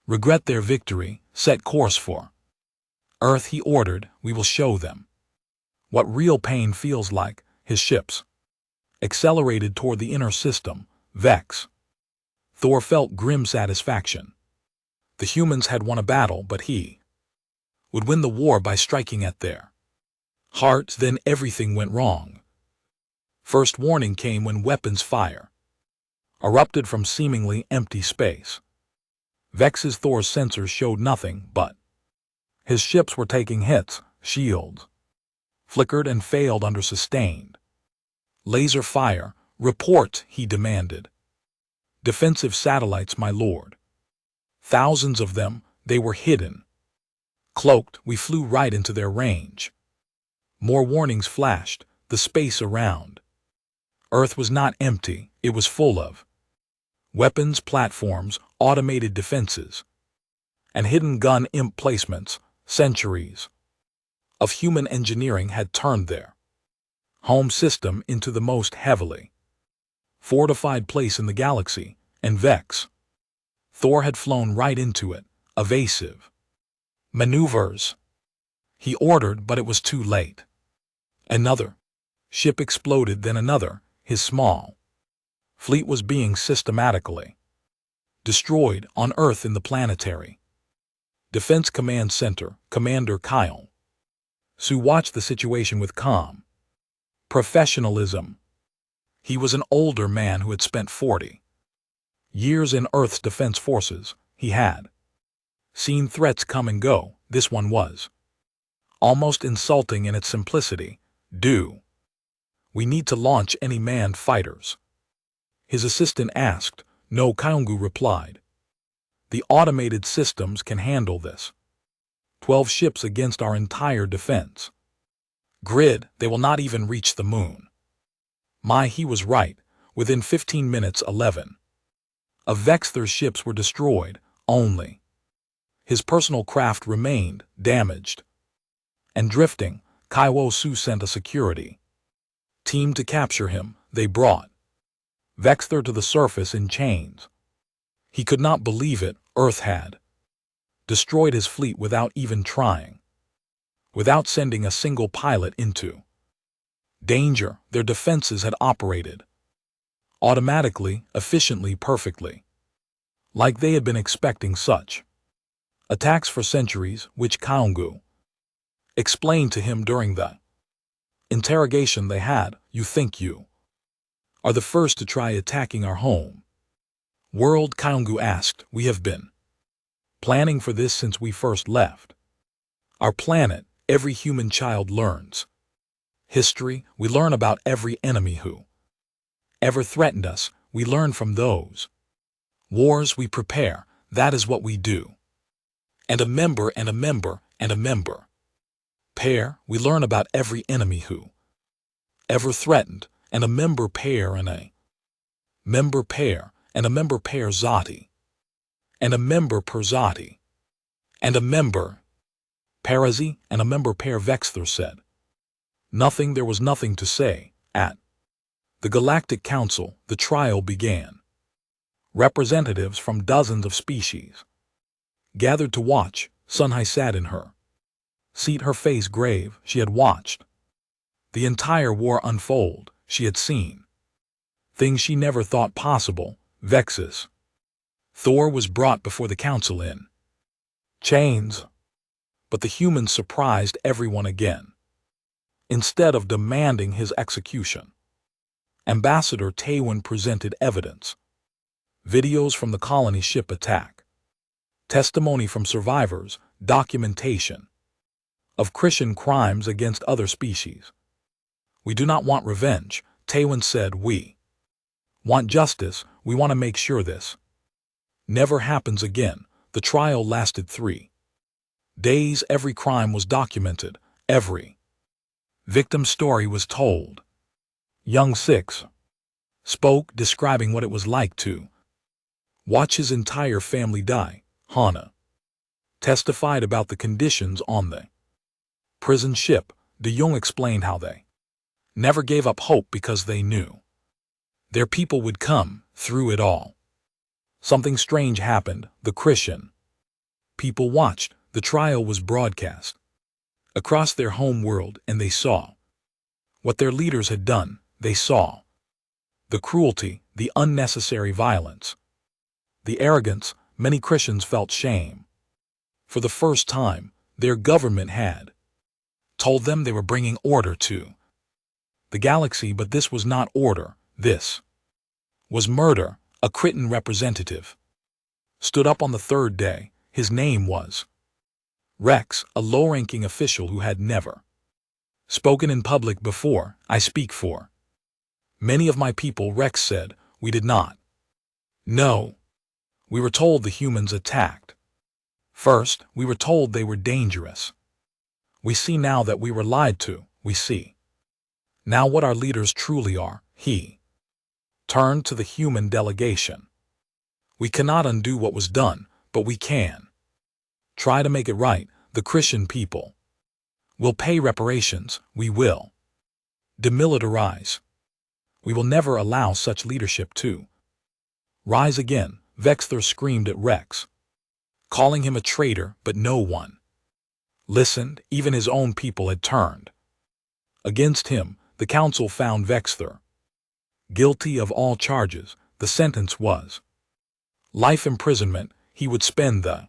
regret their victory. Set course for Earth, he ordered. We will show them what real pain feels like. His ships accelerated toward the inner system. Thor felt grim satisfaction. The humans had won a battle, but he would win the war by striking at their hearts. Then everything went wrong. First warning came when weapons fire erupted from seemingly empty space. Vex's Thor's sensors showed nothing, but his ships were taking hits. Shields flickered and failed under sustained laser fire. Report, he demanded. Defensive satellites, my lord. Thousands of them. They were hidden, cloaked. We flew right into their range. More warnings flashed. The space around Earth was not empty. It was full of weapons, platforms, automated defenses, and hidden gun emplacements. Centuries of human engineering had turned their home system into the most heavily fortified place in the galaxy, and Thor had flown right into it. Evasive maneuvers, he ordered, but it was too late. Another ship exploded, then another. His small fleet was being systematically destroyed on Earth. In the planetary Defense Command Center, Commander Kyle Sue watched the situation with calm professionalism. He was an older man who had spent 40 years in Earth's defense forces. He had seen threats come and go. This one was almost insulting in its simplicity. Do we need to launch any manned fighters? His assistant asked. No, Kaungu replied. The automated systems can handle this. 12 ships against our entire defense grid. They will not even reach the moon. He was right. Within 15 minutes, 11 of Vexther's ships were destroyed. Only his personal craft remained damaged and drifting. Kaiwo Su sent a security team to capture him. They brought Vexther to the surface in chains. He could not believe it. Earth had destroyed his fleet without even trying, without sending a single pilot into danger. Their defenses had operated automatically, efficiently, perfectly, like they had been expecting such attacks for centuries, which Kaungu explained to him during the interrogation they had. You think you are the first to try attacking our home world? Kaungu asked. We have been planning for this since we first left our planet. Every human child learns history. We learn about every enemy who ever threatened us. We learn from those wars. We prepare. That is what we do. And a member, and a member, and a member pair. We learn about every enemy who ever threatened, and a member pair, and a member pair, and a member pair Zati, and a member per Zati, and a member Parazi, and a member pair. Vexther said nothing. There was nothing to say. At the Galactic Council, the trial began. Representatives from dozens of species gathered to watch. Sunhai sat in her seat, her face grave. She had watched the entire war unfold. She had seen things she never thought possible. Vexus Thor was brought before the council in chains, but the humans surprised everyone again. Instead of demanding his execution, Ambassador Taewon presented evidence. Videos from the colony ship attack, testimony from survivors, documentation of Christian crimes against other species. We do not want revenge, Taewon said. We want justice. We want to make sure this never happens again. The trial lasted 3 days. Every crime was documented. Every victim's story was told. Young Six spoke, describing what it was like to watch his entire family die. Hana testified about the conditions on the prison ship. De Jong explained how they never gave up hope because they knew their people would come through it all. Something strange happened. The Christian people watched. The trial was broadcast across their home world, and they saw what their leaders had done. They saw the cruelty, the unnecessary violence, the arrogance. Many Christians felt shame. For the first time, their government had told them they were bringing order to the galaxy, but this was not order. This was murder. A Crichton representative stood up on the third day. His name was Rex, a low-ranking official who had never spoken in public before. I speak for many of my people, Rex said. We did not know. We were told the humans attacked. First, we were told they were dangerous. We see now that we were lied to. We see now what our leaders truly are. He turned to the human delegation. We cannot undo what was done, but we can try to make it right. The Christian people will pay reparations. We will demilitarize. We will never allow such leadership to rise again. Vexther screamed at Rex, calling him a traitor, but no one listened. Even his own people had turned against him. The council found Vexther guilty of all charges. The sentence was life imprisonment. He would spend the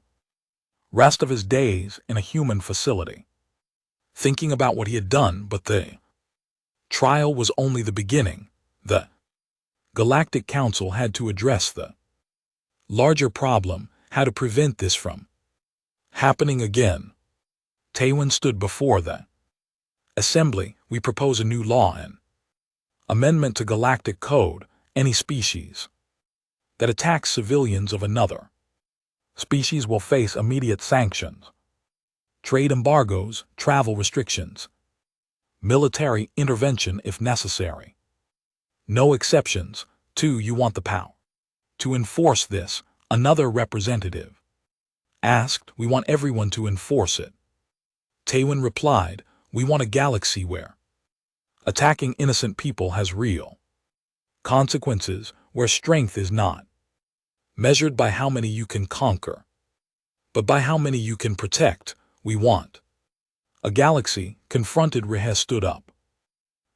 rest of his days in a human facility, thinking about what he had done. But the trial was only the beginning. The Galactic Council had to address the larger problem, how to prevent this from happening again. Tywin stood before the Assembly. We propose a new law and amendment to Galactic Code. Any species that attacks civilians of another species will face immediate sanctions, trade embargoes, travel restrictions, military intervention if necessary. No exceptions. 2. You want the power to enforce this, another representative asked. We want everyone to enforce it. Tywin replied, we want a galaxy where attacking innocent people has real consequences, where strength is not measured by how many you can conquer, but by how many you can protect. We want a galaxy. Confronted, Rehe stood up.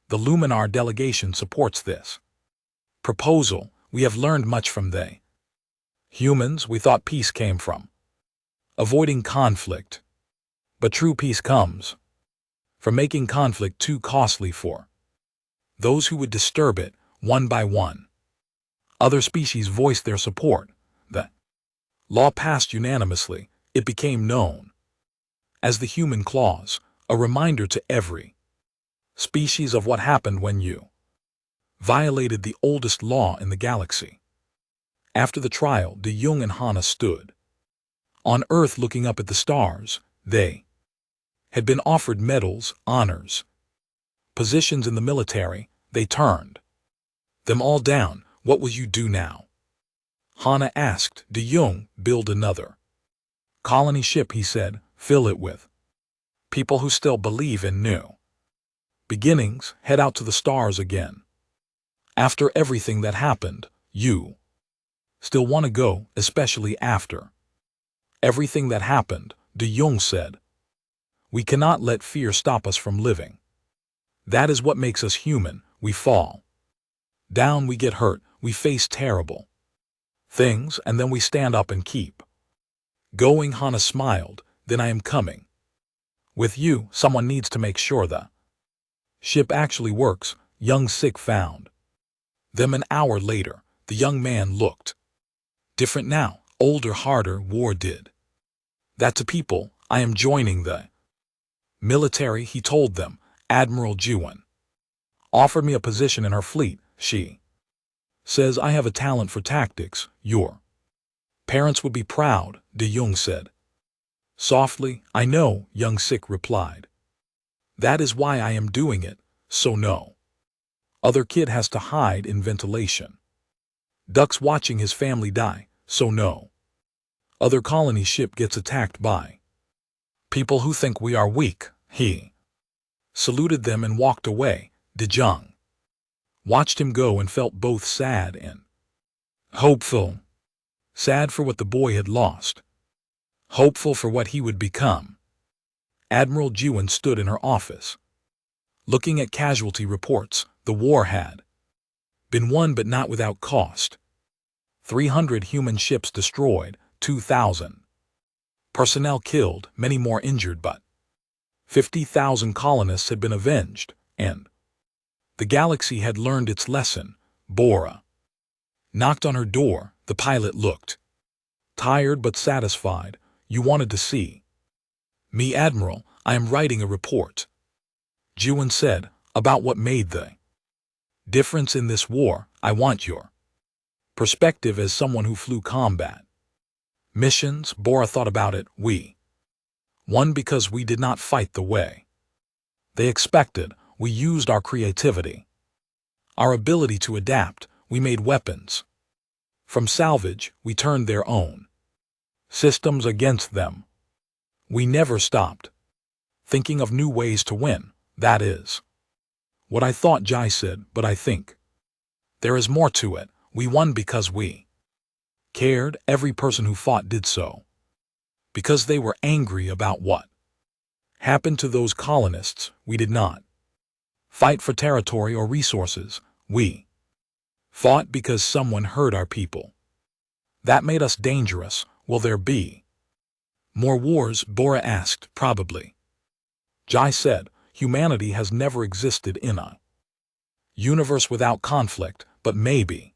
The Luminar delegation supports this proposal. We have learned much from they humans. We thought peace came from avoiding conflict, but true peace comes from making conflict too costly for those who would disturb it. One by one, other species voiced their support. The law passed unanimously. It became known as the Human Clause, a reminder to every species of what happened when you violated the oldest law in the galaxy. After the trial, De Jong and Hanna stood on Earth looking up at the stars. They had been offered medals, honors, positions in the military. They turned them all down. What will you do now? Hanna asked. De Jong, build another colony ship, he said. Fill it with people who still believe in new beginnings. Head out to the stars again. After everything that happened, you still want to go, especially after everything that happened, De Jong said. We cannot let fear stop us from living. That is what makes us human. We fall down, we get hurt, we face terrible things, and then we stand up and keep going. Hanna smiled. Then I am coming with you. Someone needs to make sure the ship actually works. Young Sik found them an hour later. The young man looked different now, older, harder. War did that to people. I am joining the military, he told them. Admiral Juan offered me a position in her fleet. She says I have a talent for tactics. Your parents would be proud, De Jong said softly. I know, Young Sik replied. That is why I am doing it, so no other kid has to hide in ventilation ducts watching his family die, so no other colony ship gets attacked by people who think we are weak. He saluted them and walked away. De Jong watched him go and felt both sad and hopeful. Sad for what the boy had lost, hopeful for what he would become. Admiral Juan stood in her office, looking at casualty reports. The war had been won, but not without cost. 300 human ships destroyed, 2,000 personnel killed, many more injured, but 50,000 colonists had been avenged, and the galaxy had learned its lesson. Bora knocked on her door. The pilot looked tired but satisfied. You wanted to see me, Admiral? I am writing a report, Juan said, about what made the difference in this war. I want your perspective as someone who flew combat missions. Bora thought about it. We won because we did not fight the way they expected. We used our creativity, our ability to adapt. We made weapons from salvage. We turned their own systems against them. We never stopped thinking of new ways to win. That is what I thought, Jai said, but I think there is more to it. We won because we cared. Every person who fought did so because they were angry about what happened to those colonists. We did not fight for territory or resources. We fought because someone hurt our people. That made us dangerous. Will there be more wars? Bora asked. Probably, Jai said. Humanity has never existed in a universe without conflict, but maybe.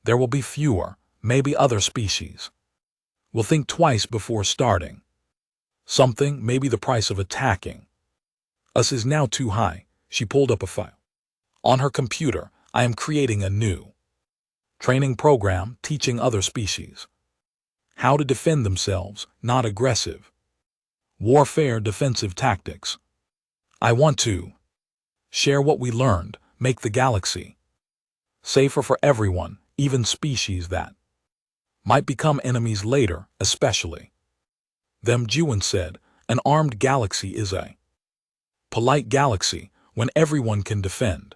There will be fewer, maybe other species. We'll think twice before starting. Something, maybe the price of attacking us is now too high. She pulled up a file. On her computer, I am creating a new training program teaching other species how to defend themselves, not aggressive. Warfare defensive tactics. I want to share what we learned, make the galaxy safer for everyone, even species that might become enemies later, especially them. Juan said, an armed galaxy is a polite galaxy when everyone can defend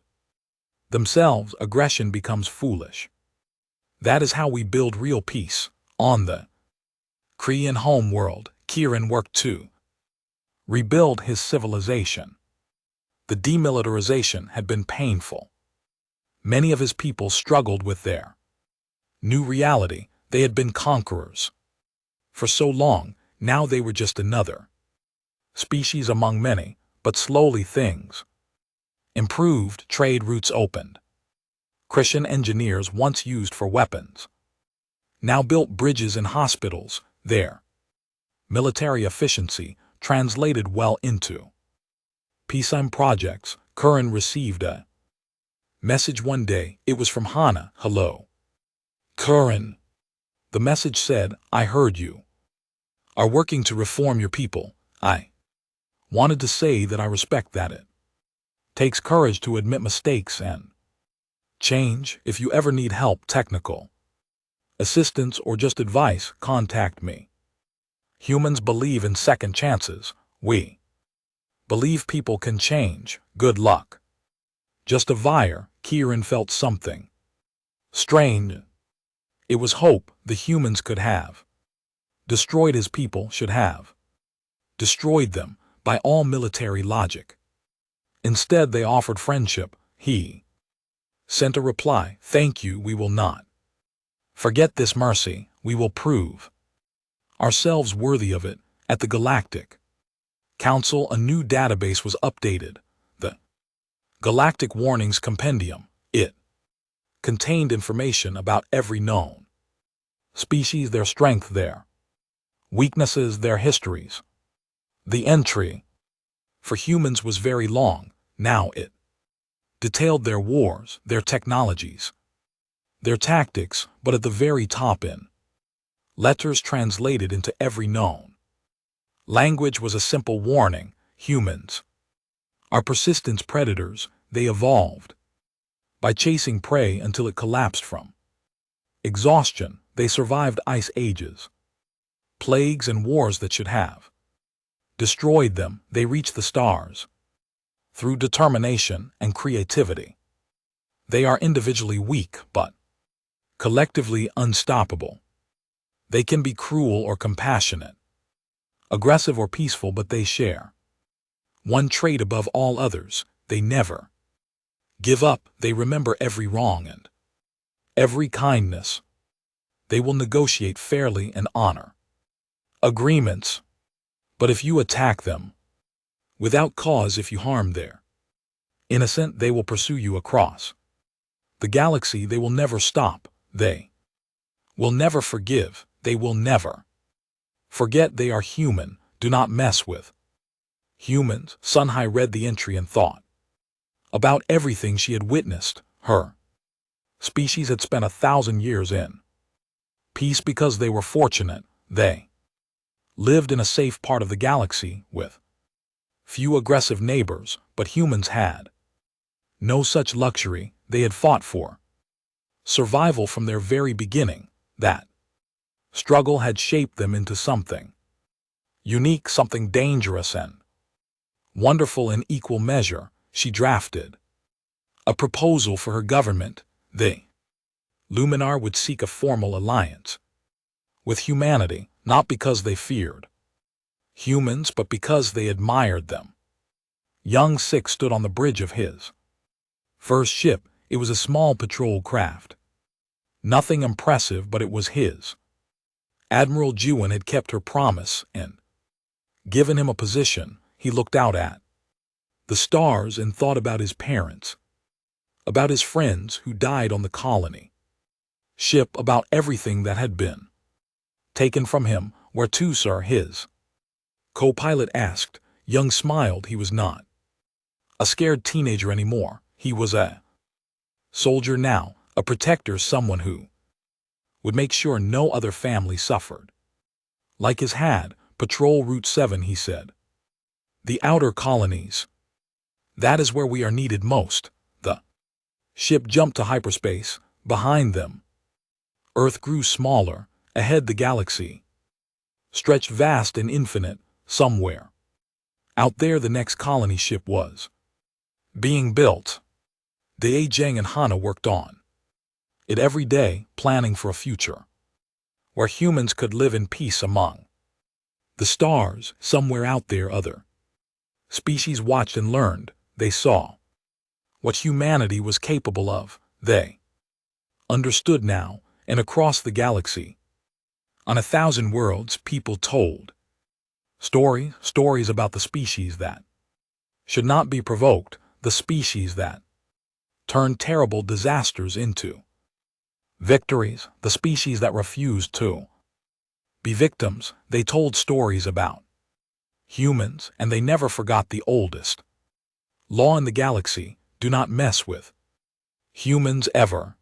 themselves. Aggression becomes foolish. That is how we build real peace. On the Korean home world, Kieran worked to rebuild his civilization. The demilitarization had been painful. Many of his people struggled with their new reality. They had been conquerors for so long, now they were just another species among many, but slowly things improved. Trade routes opened. Christian engineers once used for weapons now built bridges and hospitals. Their military efficiency translated well into peacetime projects. Curran received a message one day. It was from Hannah. Hello, Curran. The message said, I heard you are working to reform your people. I wanted to say that I respect that it takes courage to admit mistakes and change. If you ever need help, technical assistance, or just advice, contact me. Humans believe in second chances. We believe people can change. Good luck. Just a Vire. Kieran felt something strange. It was hope the humans could have destroyed. His people should have destroyed them by all military logic. Instead, they offered friendship. He sent a reply, thank you, we will not forget this mercy. We will prove ourselves worthy of it. At the Galactic Council, a new database was updated, the Galactic Warnings Compendium. It contained information about every known species, their strength, their weaknesses, their histories. The entry for humans was very long. Now it detailed their wars, their technologies, their tactics, but at the very top, in letters translated into every known language, was a simple warning: humans are persistent predators. They evolved by chasing prey until it collapsed from exhaustion. They survived ice ages, plagues, and wars that should have destroyed them. They reached the stars through determination and creativity. They are individually weak, but collectively unstoppable. They can be cruel or compassionate, aggressive or peaceful, but they share one trait above all others: they never give up. They remember every wrong and every kindness. They will negotiate fairly and honor agreements. But if you attack them without cause, if you harm their innocent, they will pursue you across the galaxy. They will never stop. They will never forgive. They will never forget. They are human. Do not mess with humans. Sunhai read the entry and thought about everything she had witnessed. Her species had spent 1,000 years in peace because they were fortunate. They lived in a safe part of the galaxy with few aggressive neighbors, but humans had no such luxury. They had fought for survival from their very beginning. That struggle had shaped them into something unique, something dangerous and wonderful in equal measure. She drafted a proposal for her government. The Luminar would seek a formal alliance with humanity, not because they feared humans, but because they admired them. Young Six stood on the bridge of his first ship. It was a small patrol craft. Nothing impressive, but it was his. Admiral Juan had kept her promise and given him a position. He looked out at the stars and thought about his parents. about his friends who died on the colony ship, about everything that had been taken from him. Where to, sir? His co-pilot asked. Young smiled. He was not a scared teenager anymore. He was a soldier now, a protector, someone who would make sure no other family suffered like his had. Patrol Route 7, he said. The outer colonies. That is where we are needed most. The ship jumped to hyperspace. Behind them, Earth grew smaller. Ahead, the galaxy stretched vast and infinite. Somewhere out there, the next colony ship was being built. Dai Zheng and Hana worked on it every day, planning for a future where humans could live in peace among the stars. Somewhere out there, other species watched and learned. They saw what humanity was capable of. They understood now, and across the galaxy, on 1,000 worlds, people told stories about the species that should not be provoked, the species that turned terrible disasters into victories, the species that refused to be victims. They told stories about humans, and they never forgot the oldest law in the galaxy: do not mess with humans ever.